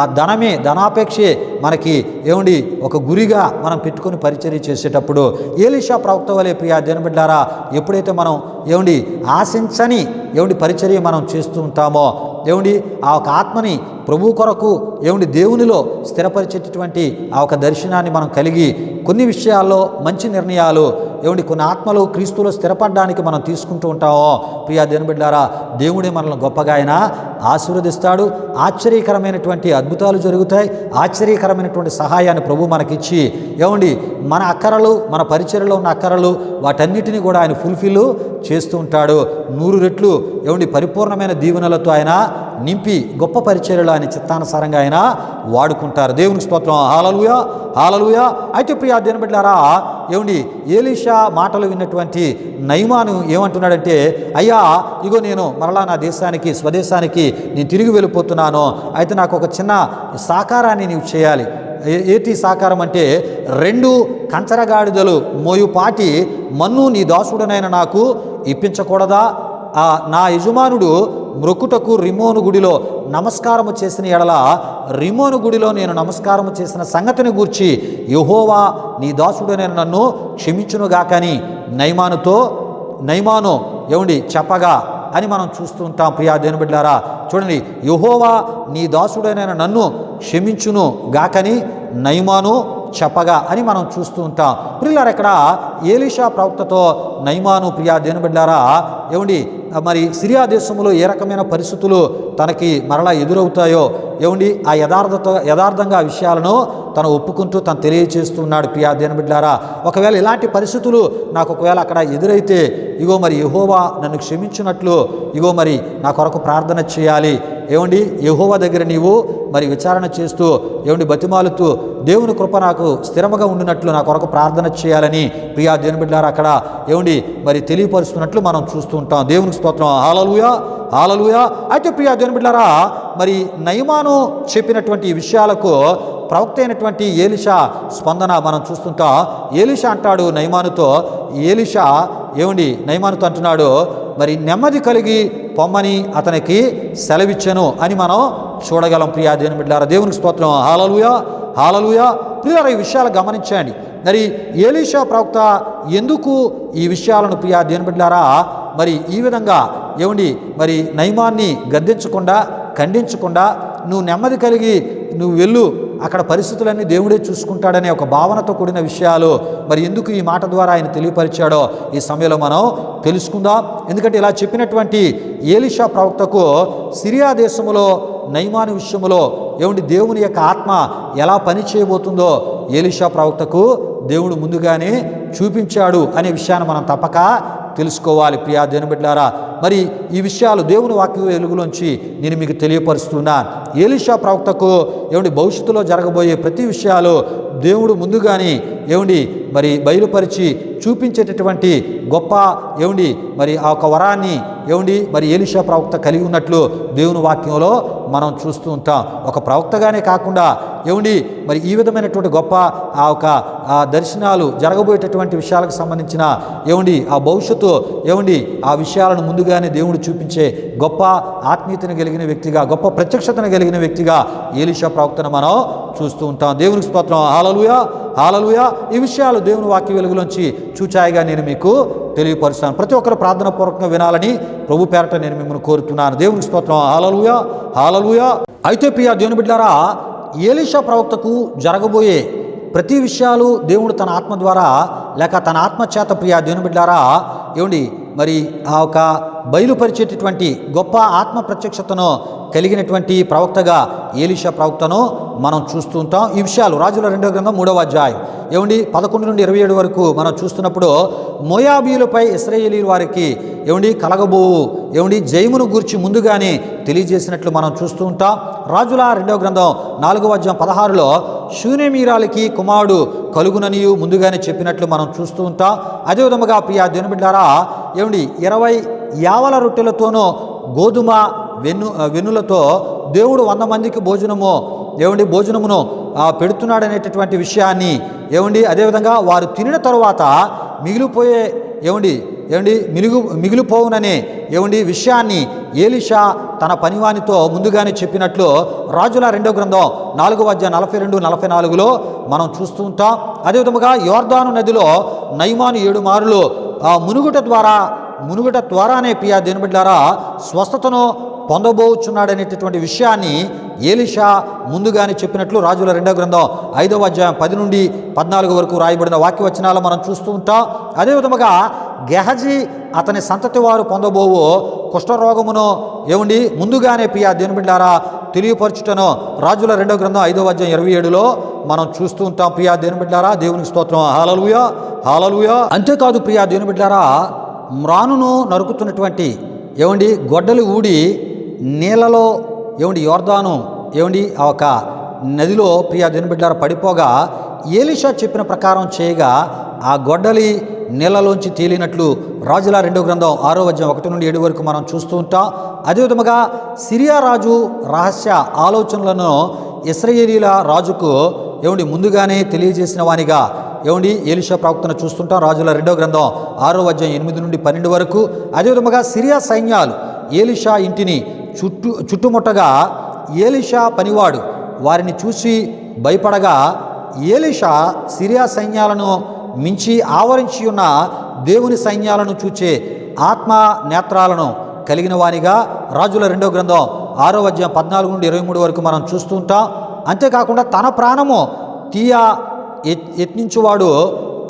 ధనాపేక్షే మనకి ఏమండి ఒక గురిగా మనం పెట్టుకొని పరిచర్య చేసేటప్పుడు ఏలీషా ప్రవక్త వలె ప్రియా దేవుని బిడ్డలారా ఎప్పుడైతే మనం ఏమండి ఆశించని ఏమండి పరిచర్య మనం చేస్తూ ఉంటామో ఏమండి ఆ ఒక ఆత్మని ప్రభు కొరకు ఏమండి దేవునిలో స్థిరపరిచేటటువంటి ఆ ఒక దర్శనాన్ని మనం కలిగి కొన్ని విషయాల్లో మంచి నిర్ణయాలు ఏమండి కొన్ని ఆత్మలు క్రీస్తులో స్థిరపడడానికి మనం తీసుకుంటూ ఉంటామో ప్రియా దేవుని బిడ్డలారా దేవుడే మనల్ని గొప్పగా ఆయన ఆశీర్వదిస్తాడు. ఆశ్చర్యకరమైనటువంటి అద్భుతాలు జరుగుతాయి, ఆశ్చర్యకరమైనటువంటి సహాయాన్ని ప్రభు మనకిచ్చి ఏమండి మన అక్కరలు మన పరిచర్యలో ఉన్న అక్కరలు వాటన్నిటినీ కూడా ఆయన ఫుల్ఫిల్ చేస్తూ ఉంటాడు. 100 రెట్లు ఏమండి పరిపూర్ణమైన దీవెనలతో ఆయన నింపి గొప్ప పరిచర్యలు ఆయన చిత్తానుసారంగా ఆయన వాడుకుంటారు. దేవునికి స్తోత్రం. హల్లెలూయా, హల్లెలూయా. అయితే ప్రియా దేవుని బిడ్డలారా ఏమండి ఏలీషా మాటలు విన్నటువంటి నయమాను ఏమంటున్నాడంటే, అయ్యా ఇగో నేను మరలా నా దేశానికి స్వదేశానికి నేను తిరిగి వెళ్ళిపోతున్నాను, అయితే నాకు ఒక చిన్న సాకారాన్ని నీవు చేయాలి. ఏటి సాకారం అంటే 2 కంచరగాడిదలు మోయుపాటి మన్ను నీ దాసుడనైన నాకు ఇప్పించకూడదా? నా యజమానుడు మ్రొక్కుటకు రిమోను గుడిలో నమస్కారము చేసిన ఎడల రిమోను గుడిలో నేను నమస్కారము చేసిన సంగతిని గూర్చి యెహోవా నీ దాసుడనైన నన్ను క్షమించునుగాకని నయమాను ఏమండి చెప్పగా అని మనం చూస్తూ ఉంటాం. ప్రియా దేవుని బిడ్డలారా చూడండి, యెహోవా నీ దాసుడైన నన్ను క్షమించును గాకని నయమాను చెప్పగా అని మనం చూస్తూ ఉంటాం. ప్రియులారా, ఇక్కడ ఏలీషా ప్రవక్తతో నయమాను ప్రియా దేవుని బిడ్డలారా ఏమండి మరి సిరియా దేశంలో ఏ రకమైన పరిస్థితులు తనకి మరలా ఎదురవుతాయో ఏమండి ఆ యథార్థంగా ఆ విషయాలను తను ఒప్పుకుంటూ తను తెలియచేస్తున్నాడు. ప్రియా దేవుని బిడ్డలారా ఒకవేళ ఇలాంటి పరిస్థితులు నాకు ఒకవేళ అక్కడ ఎదురైతే ఇగో మరి యెహోవా నన్ను క్షమించినట్లు ఇగో మరి నా కొరకు ప్రార్థన చేయాలి. ఏమండి యెహోవా దగ్గర నీవు మరి విచారణ చేస్తూ ఏమండి బతిమాలుతూ దేవుని కృప నాకు స్థిరముగా ఉండినట్లు నా కొరకు ప్రార్థన చేయాలని ప్రియా దేవుని బిడ్డలారా అక్కడ ఏమండి మరి తెలియపరుస్తున్నట్లు మనం చూస్తూ ఉంటాం. దేవునికి స్తోత్రం. హల్లెలూయా, హల్లెలూయా. అయితే ప్రియా దేవుని బిడ్డలారా మరి నయమాను చెప్పినటువంటి విషయాలకు ప్రవక్త అయినటువంటి ఏలీషా స్పందన మనం చూస్తుంటాం. ఏలీషా అంటాడు నయమానుతో, ఏలీషా ఏమండి నయమానుతో అంటున్నాడు మరి నెమ్మది కలిగి పొమ్మని అతనికి సెలవిచ్చెను అని మనం చూడగలం. ప్రియా దేవుని బిడ్డలారా దేవునికి స్తోత్రం. హల్లెలూయా, హల్లెలూయా. ప్రియులారా ఈ విషయాలు గమనించండి. మరి ఏలీషా ప్రవక్త ఎందుకు ఈ విషయాలను ప్రియా దేవుని బిడ్డలారా మరి ఈ విధంగా ఏమండి మరి నయమాన్ని గద్దించకుండా ఖండించకుండా నువ్వు నెమ్మది కలిగి నువ్వు వెళ్ళు, అక్కడ పరిస్థితులన్నీ దేవుడే చూసుకుంటాడనే ఒక భావనతో కూడిన విషయాలు మరి ఎందుకు ఈ మాట ద్వారా ఆయన తెలియపరిచాడో ఈ సమయంలో మనం తెలుసుకుందాం. ఎందుకంటే ఇలా చెప్పినటువంటి ఏలీషా ప్రవక్తకు సిరియా దేశంలో నయమాను విషయంలో ఏమండి దేవుని యొక్క ఆత్మ ఎలా పని చేయబోతుందో ఏలీషా ప్రవక్తకు దేవుడు ముందుగానే చూపించాడు అనే విషయాన్ని మనం తప్పక తెలుసుకోవాలి. ప్రియా దేవుని బిడ్డలారా మరి ఈ విషయాలు దేవుని వాక్య వెలుగులోంచి నేను మీకు తెలియపరుస్తున్నాను. ఏలీషా ప్రవక్తకు ఏమండి భవిష్యత్తులో జరగబోయే ప్రతి విషయాలు దేవుడు ముందుగానే ఏమండి మరి బయలుపరిచి చూపించేటటువంటి గొప్ప ఏమండి మరి ఆ ఒక వరాన్ని ఏమండి మరి ఏలీషా ప్రవక్త కలిగి ఉన్నట్లు దేవుని వాక్యంలో మనం చూస్తూ ఉంటాం. ఒక ప్రవక్తగానే కాకుండా ఏమండి మరి ఈ విధమైనటువంటి గొప్ప ఆ ఒక దర్శనాలు జరగబోయేటటువంటి విషయాలకు సంబంధించిన ఏమండి ఆ భవిష్యత్తు ఏమండి ఆ విషయాలను ముందుగానే దేవుడు చూపించే గొప్ప ఆత్మీయతను కలిగిన వ్యక్తిగా, గొప్ప ప్రత్యక్షతను కలిగిన వ్యక్తిగా ఎలీషా ప్రవక్తను మనం చూస్తూ ఉంటాం. దేవునికి స్తోత్రం. హల్లెలూయా, హల్లెలూయా. ఈ విషయాలు దేవుని వాక్య వెలుగులోంచి చూచాయిగా నేను మీకు తెలియపరుస్తాను. ప్రతి ఒక్కరు ప్రార్థన పూర్వకంగా వినాలని ప్రభు పేరట నేను మిమ్మల్ని కోరుతున్నాను. దేవునికి స్తోత్రం. హల్లెలూయా, హల్లెలూయా. అయితే ప్రియ దేవుని బిడ్డలారా, ఎలీషా ప్రవక్తకు జరగబోయే ప్రతి విషయాలు దేవుడు తన ఆత్మ ద్వారా లేక తన ఆత్మ చేత ప్రియ దేవుని బిడ్డలారా ఏమండి మరి ఆ ఒక బయలుపరిచేటటువంటి గొప్ప ఆత్మ ప్రత్యక్షతను కలిగినటువంటి ప్రవక్తగా ఎలీషా ప్రవక్తను మనం చూస్తూ ఉంటాం. ఈ విషయాలు రాజుల 2వ గ్రంథం 3వ అధ్యాయం ఏమండి 11 నుండి 27 వరకు మనం చూస్తున్నప్పుడు మోయాబీయులపై ఇశ్రాయేలీయుల వారికి ఏమండి కలగబోవు ఏమండి జయమును గూర్చి ముందుగానే తెలియజేసినట్లు మనం చూస్తూ ఉంటాం. రాజుల 2వ గ్రంథం 4వ అధ్యాయం 16లో శూనేమీరాలకి కుమారుడు కలుగుననియు ముందుగానే చెప్పినట్లు మనం చూస్తూ ఉంటాం. అదేవిధముగా ప్రియ దేవుని బిడ్డలారా ఏమండి 20 యావల రొట్టెలతోనూ గోధుమ వెన్నులతో దేవుడు 100 మందికి భోజనమును పెడుతున్నాడనేటటువంటి విషయాన్ని ఏమండి అదేవిధంగా వారు తినిన తరువాత మిగిలిపోవుననే ఏమండి విషయాన్ని ఎలీషా తన పనివానితో ముందుగానే చెప్పినట్లు రాజుల 2వ గ్రంథం 4వ అధ్యాయం 42, 44లో మనం చూస్తూ ఉంటాం. అదేవిధముగా యోర్దాను నదిలో నయమాను 7 మారులు మునుగుట ద్వారానే ప్రియ దేవుని బిడ్డలారా స్వస్థతను పొందబోచున్నాడనేటటువంటి విషయాన్ని ఎలీషా ముందుగానే చెప్పినట్లు రాజుల 2వ గ్రంథం 5వ అధ్యాయం 10 నుండి 14 వరకు రాయబడిన వాక్యవచనాలు మనం చూస్తూ ఉంటాం. అదేవిధముగా గెహజీ అతని సంతతి వారు పొందబోవు కుష్ఠరోగమును ఏమండి ముందుగానే ప్రియ దేవుని బిడ్డలారా తెలియపరచుటను రాజుల 2వ గ్రంథం 5వ అధ్యాయం 27లో మనం చూస్తూ ఉంటాం. ప్రియ దేవుని బిడ్డలారా దేవునికి స్తోత్రం. హల్లెలూయా, హల్లెలూయా. అంతేకాదు ప్రియ దేవుని బిడ్డలారా మ్రానును నరుకుతున్నటువంటి ఏమండి గొడ్డలు ఊడి నీళ్ళలో ఏమండి యోర్దాను ఏమండి ఆ ఒక నదిలో ప్రియ దేవుని బిడ్డలారా పడిపోగా ఎలీషా చెప్పిన ప్రకారం చేయగా ఆ గొడ్డలి నీళ్ళలోంచి తేలినట్లు రాజుల 2వ గ్రంథం 6వ అధ్యాయం 1 నుండి 7 వరకు మనం చూస్తూ ఉంటాం. అదేవిధముగా సిరియా రాజు రహస్య ఆలోచనలను ఇశ్రాయేలీల రాజుకు ఏమండి ముందుగానే తెలియజేసిన వానిగా ఏమండి ఎలీషా ప్రవక్తను చూస్తుంటాం. రాజుల 2వ గ్రంథం 6వ అధ్యాయం 8 నుండి 12 వరకు. అదేవిధముగా సిరియా సైన్యాలు ఎలీషా ఇంటిని చుట్టుముట్టగా ఎలీషా పనివాడు వారిని చూసి భయపడగా ఎలీషా సిరియా సైన్యాలను మించి ఆవరించి ఉన్న దేవుని సైన్యాలను చూచే ఆత్మ నేత్రాలను కలిగిన వానిగా రాజుల 2వ గ్రంథం 6వ అధ్యాయం 14 నుండి 23 వరకు మనం చూస్తూ ఉంటాం. అంతేకాకుండా తన ప్రాణము యత్నించువాడు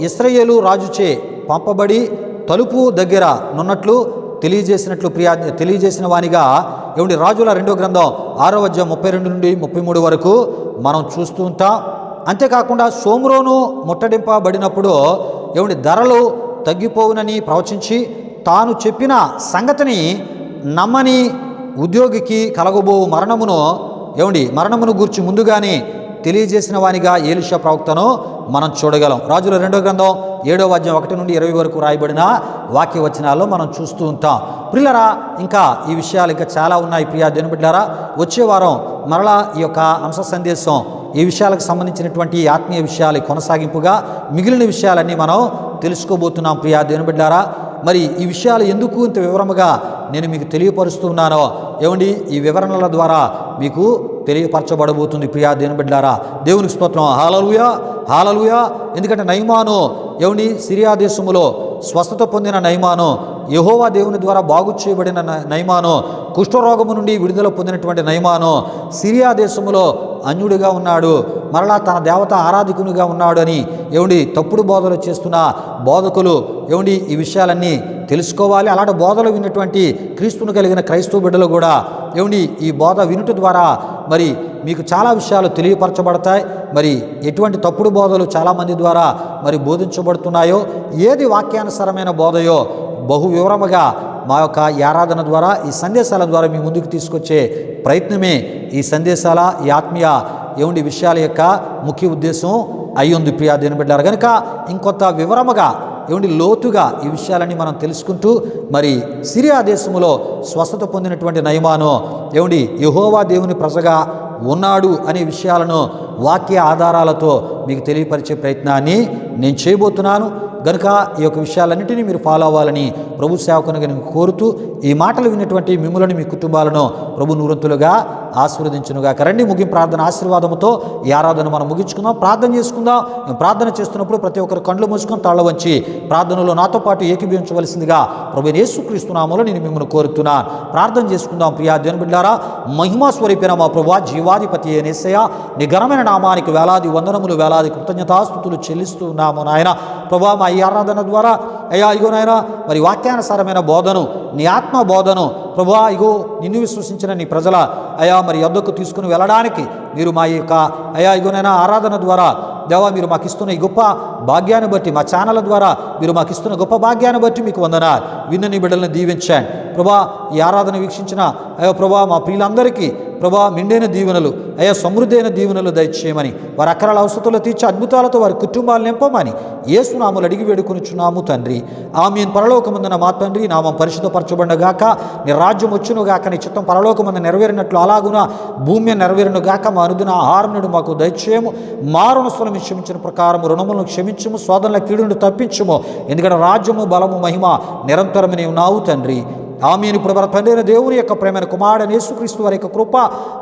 ఇశ్రాయేలు రాజుచే పంపబడి తలుపు దగ్గర నున్నట్లు తెలియజేసిన వానిగా ఏమండి రాజుల 2వ గ్రంథం 6వ అధ్యాయం 32 నుండి 33 వరకు మనం చూస్తూ ఉంటాం. అంతేకాకుండా షోమ్రోను ముట్టడింపబడినప్పుడు ఏమండి ధరలు తగ్గిపోవునని ప్రవచించి తాను చెప్పిన సంగతిని నమ్మని ఉద్యోగికి కలగబోవు మరణమును గూర్చి ముందుగానే తెలియజేసిన వానిగా ఎలీషా ప్రవక్తను మనం చూడగలం. రాజుల 2వ గ్రంథం 7వ అధ్యాయం 1 నుండి 20 వరకు రాయబడిన వాక్యవచనాల్లో మనం చూస్తూ ఉంటాం. ప్రియులారా ఇంకా ఈ విషయాలు ఇంకా చాలా ఉన్నాయి. ప్రియ దేవుని బిడ్డలారా వచ్చే వారం మరలా ఈ యొక్క అంశ సందేశం ఈ విషయాలకు సంబంధించినటువంటి ఆత్మీయ విషయాలు కొనసాగింపుగా మిగిలిన విషయాలన్నీ మనం తెలుసుకోబోతున్నాం. ప్రియ దేవుని బిడ్డలారా మరి ఈ విషయాలు ఎందుకు ఇంత వివరముగా నేను మీకు తెలియపరుస్తున్నానో ఏమండి ఈ వివరణల ద్వారా మీకు తెలియపరచబడబోతుంది. ప్రియా దేవుని బిడ్డలారా దేవునికి స్తోత్రం. హల్లెలూయా, హల్లెలూయా. ఎందుకంటే నయమాను ఏమండి సిరియా దేశములో స్వస్థత పొందిన నయమాను యెహోవా దేవుని ద్వారా బాగు చేయబడిన నయమాను కుష్ఠరోగము నుండి విడుదల పొందినటువంటి నయమాను సిరియా దేశములో అన్యుడిగా ఉన్నాడు, మరలా తన దేవత ఆరాధికునిగా ఉన్నాడు అని ఏమండి తప్పుడు బోధలు చేస్తున్న బోధకులు ఏమండి ఈ విషయాలన్నీ తెలుసుకోవాలి. అలాంటి బోధలు విన్నటువంటి క్రీస్తును కలిగిన క్రైస్తవ బిడ్డలు కూడా ఏమండి ఈ బోధ వినుట ద్వారా మరి మీకు చాలా విషయాలు తెలియపరచబడతాయి. మరి ఎటువంటి తప్పుడు బోధలు చాలామంది ద్వారా మరి బోధించబడుతున్నాయో, ఏది వాక్యానుసారమైన బోధయో బహు వివరముగా మా యొక్క ఆరాధన ద్వారా ఈ సందేశాల ద్వారా మీ ముందుకు తీసుకొచ్చే ప్రయత్నమే ఈ సందేశాల ఈ ఆత్మీయ ఏమండి విషయాల యొక్క ముఖ్య ఉద్దేశం అయ్యింది. ప్రియా దేవుని బిడ్డలారా కనుక ఇంకొంత వివరముగా ఏమండి లోతుగా ఈ విషయాలన్నీ మనం తెలుసుకుంటూ మరి సిరియా దేశములో స్వస్థత పొందినటువంటి నయమాను ఏమండి యెహోవా దేవుని ప్రజగా ఉన్నాడు అనే విషయాలను వాక్య ఆధారాలతో మీకు తెలియపరిచే ప్రయత్నాన్ని నేను చేయబోతున్నాను. గనుక ఈ యొక్క విషయాలన్నింటినీ మీరు ఫాలో అవ్వాలని ప్రభు సేవకునిగా నేను కోరుతూ ఈ మాటలు విన్నటువంటి మిమ్మల్ని మీ కుటుంబాలను ప్రభు నూరంతులుగా ఆశీర్వదించునుగాక. రండి, ముగింపు ప్రార్థన ఆశీర్వాదంతో ఈ ఆరాధన మనం ముగించుకుందాం. ప్రార్థన చేసుకుందాం. ప్రార్థన చేస్తున్నప్పుడు ప్రతి ఒక్కరు కండ్లు మూసుకొని తాళ్ళ వంచి ప్రార్థనలో నాతో పాటు ఏకీభవించవలసిందిగా ప్రభు యేసుక్రీస్తు నామములో నేను మిమ్మల్ని కోరుతున్నాను. ప్రార్థన చేసుకుందాం. ప్రియా దేవుని బిడ్డలారా, మహిమా స్వరూపైన మా ప్రభువా, జీవాధిపతి అయిన యేసయ్యా, నీ ఘనమైన నామానికి వేలాది వందనములు, వేలాది కృతజ్ఞతాస్తుతులు చెల్లిస్తూ ఉన్నాము నాయన. ప్రభువా, మా ఈ ఆరాధన ద్వారా అయ్యా ఇగో నాయన మరి వాక్యానుసారమైన బోధను, నీ ఆత్మ బోధను ప్రభువా ఇగో నిన్ను విశ్వసించిన నీ ప్రజల అయా మరి యొద్దకు తీసుకుని వెళ్ళడానికి మీరు మా యొక్క అయా ఇగోనైనా ఆరాధన ద్వారా దేవా మీరు మాకు ఇస్తున్న ఈ గొప్ప భాగ్యాన్ని బట్టి, మా ఛానల్ ద్వారా మీరు మాకు ఇస్తున్న గొప్ప భాగ్యాన్ని బట్టి మీకు వందనాలు. విన్న నీ బిడ్డలను దీవించండి ప్రభా. ఈ ఆరాధన వీక్షించిన అయ్యో ప్రభా మా ప్రియులందరికీ ప్రభా మెండైన దీవెనలు, అయ్యా సమృద్ధి అయిన దీవెనలు దయచేయమని, వారి అక్కరాల అవసరతలు తీర్చి అద్భుతాలతో వారి కుటుంబాలు నింపమని యేసు నామములు అడిగి వేడుకొనుచున్నాము తండ్రి. ఆమేన్. పరలోకమందున మా తండ్రి నామం పరిశుద్ధపరచబడుగాక, నీ రాజ్యం వచ్చునుగాక, నీ చిత్తం పరలోకమందు నెరవేరినట్లు అలాగున భూమి నెరవేరునుగాక. మా అనుదిన ఆహారం నుండి మాకు దయచేయము. మా రుణస్థులను క్షమించిన ప్రకారం రుణములను క్షమించము, శోధనల కీడును తప్పించుము. ఎందుకంటే రాజ్యము, బలము, మహిమ నిరంతరము నీవు నావు తండ్రి. ఆమేన్. ఇప్పుడు మన తండ్రి అయిన దేవుని యొక్క ప్రేమైన కుమారుడైన యేసుక్రీస్తు వారి యొక్క కృప,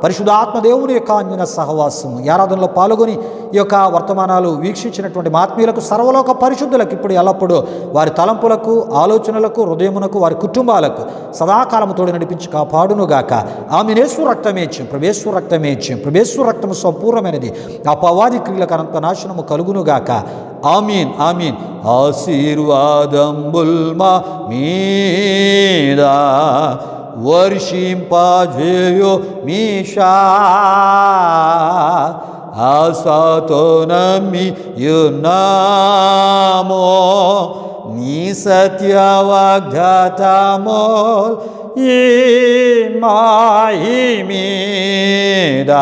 పరిశుద్ధాత్మ దేవుని యొక్క అన్యోన్య సహవాసము, ఈ ఆరాధనలో పాల్గొని ఈ యొక్క వర్తమానాలు వీక్షించినటువంటి ఆత్మీయులకు, సర్వలోక పరిశుద్ధులకు ఇప్పుడు ఎల్లప్పుడూ వారి తలంపులకు, ఆలోచనలకు, హృదయమునకు, వారి కుటుంబాలకు సదాకాలము తోడు నడిపించి కాపాడునుగాక. ఆమేన్. యేసు రక్తమే ఇచ్చాం, ప్రభేశ్వర రక్తమే ఇచ్చాం, ప్రభేశ్వర రక్తము సంపూర్ణమైనది. అపవాది క్రియలకు అనంత నాశనము కలుగునుగాక. ఆమీన్. ఆమీన్. ఆశీర్వాదంబుల్ మా మీద వర్షింపజేయు మీషా, ఆశతో నమ్మియున్నామో నీ సత్య వాగ్దానమో ఈ మాయి మీద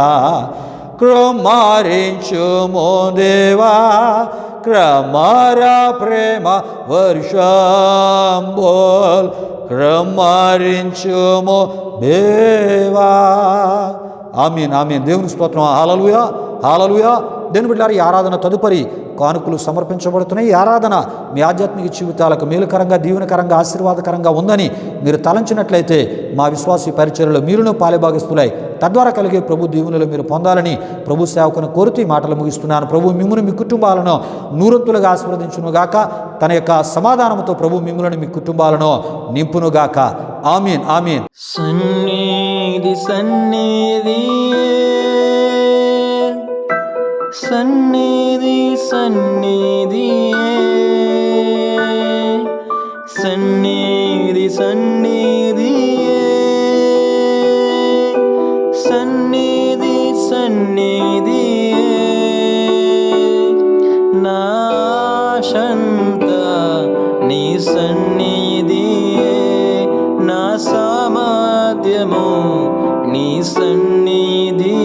కృమారించుము దేవా, క్రమర ప్రేమ వర్షంబోల్ క్రమరించుము దేవా. ఆమీన్. ఆమీన్. దేవుని స్తోత్రం. హల్లెలూయా, హల్లెలూయా. దేవుని బిడ్డలారా, ఈ ఆరాధన తదుపరి కానుకలు సమర్పించబడుతున్నాయి. ఈ ఆరాధన మీ ఆధ్యాత్మిక జీవితాలకు మేలుకరంగా, దీవెనకరంగా, ఆశీర్వాదకరంగా ఉందని మీరు తలంచినట్లయితే మా విశ్వాసీ పరిచర్యలో మీరును పాలుభాగస్తులై తద్వారా కలిగే ప్రభు దీవెనలు మీరు పొందాలని ప్రభు సేవకుని కోరుతూ ఈ మాటలు ముగిస్తున్నాను. ప్రభు మిమ్మును, మీ కుటుంబాలను నూరంతులుగా ఆశీర్వదించునుగాక. తన యొక్క సమాధానంతో ప్రభు మిమ్ములను, మీ కుటుంబాలను నింపునుగాక. ఆమీన్. ఆమీన్. సన్నిధి సన్నిధి సన్నిధి సన్నిధి సన్నిధి సన్నిధి సన్నిధి సన్నిధి నాశంత నీ సన్నిధి, నా సామర్థ్యము నీ సన్నిధి,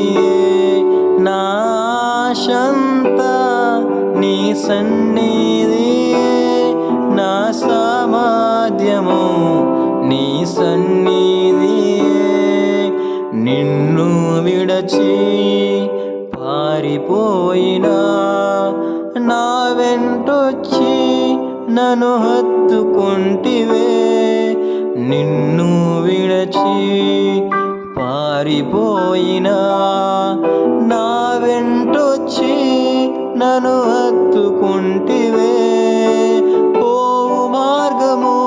నాశంత నీ సన్నిధి, నా సామర్థ్యము నీ సన్నిధి. నిన్ను విడచి పారిపోయినా నా వెంటొచ్చి నన్ను హత్తుకుంటివే. నిన్ను విడచి పారిపోయినా నా వెంటొచ్చి నన్ను హత్తుకుంటివే. పోవు మార్గము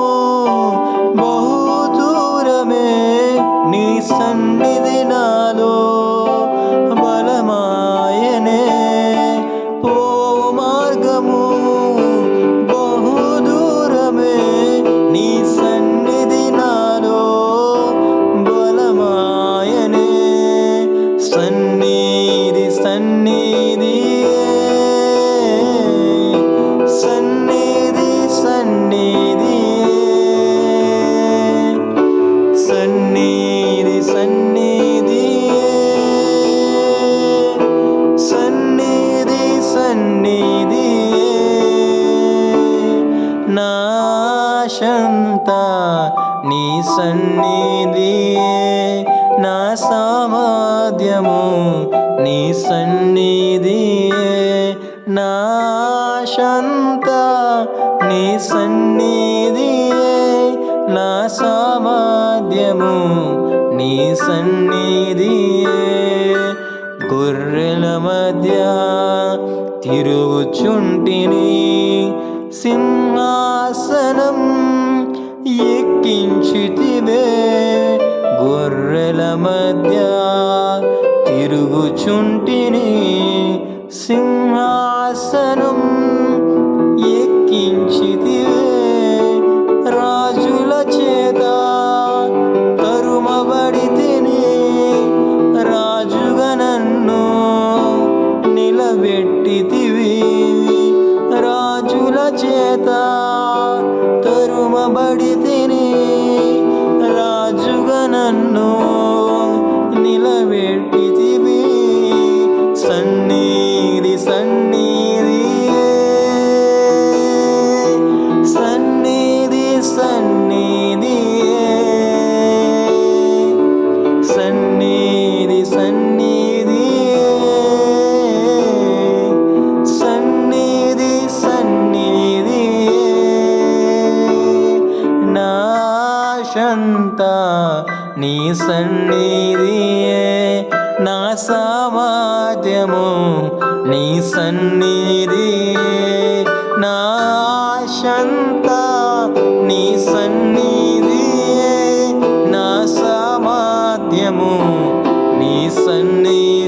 బహు దూరమే, నీ సన్నిధి నాలో బలమాయనే. పోవు మార్గము బహు దూరమే, నీ సన్నిధి నాలో బలమాయనే. సన్నిధి సన్నిధి సన్నిధి సన్నిధి సన్నిధి సన్నిధి సన్నిధి సన్నిధి నాశంత నీ సన్నిధి, నా సామర్థ్యము నీ సన్నిధియే, నా ఆశంతా నీ సన్నిధియే, నా సామర్థ్యము నీ సన్నిధియే. గొర్రెల మధ్య తిరుగుచుంటిని, సింహాసనం ఎక్కించితివే. గొర్రెల మధ్య తిరుగుచుంటిని, సింహాసనం ఎక్కించితివే. రాజుల చేత తరుమబడితిని, రాజుగా నన్ను నిలబెట్టితివి. రాజుల చేత తరుమబడితిని, రాజుగా నన్ను నిలబెట్టితివి. సన్నిధి సన్నిధియే, సన్నిధి సన్నిధియే, సన్నిధి సన్నిధియే, సన్నిధి సన్నిధియే. నా ఆశంతా నీ సన్నిధియే, నా సామర్థ్యము నీ సన్నిధియే, నా ఆశంతా నీ సన్నిధియే, నా సామర్థ్యము నీ సన్నిధియే.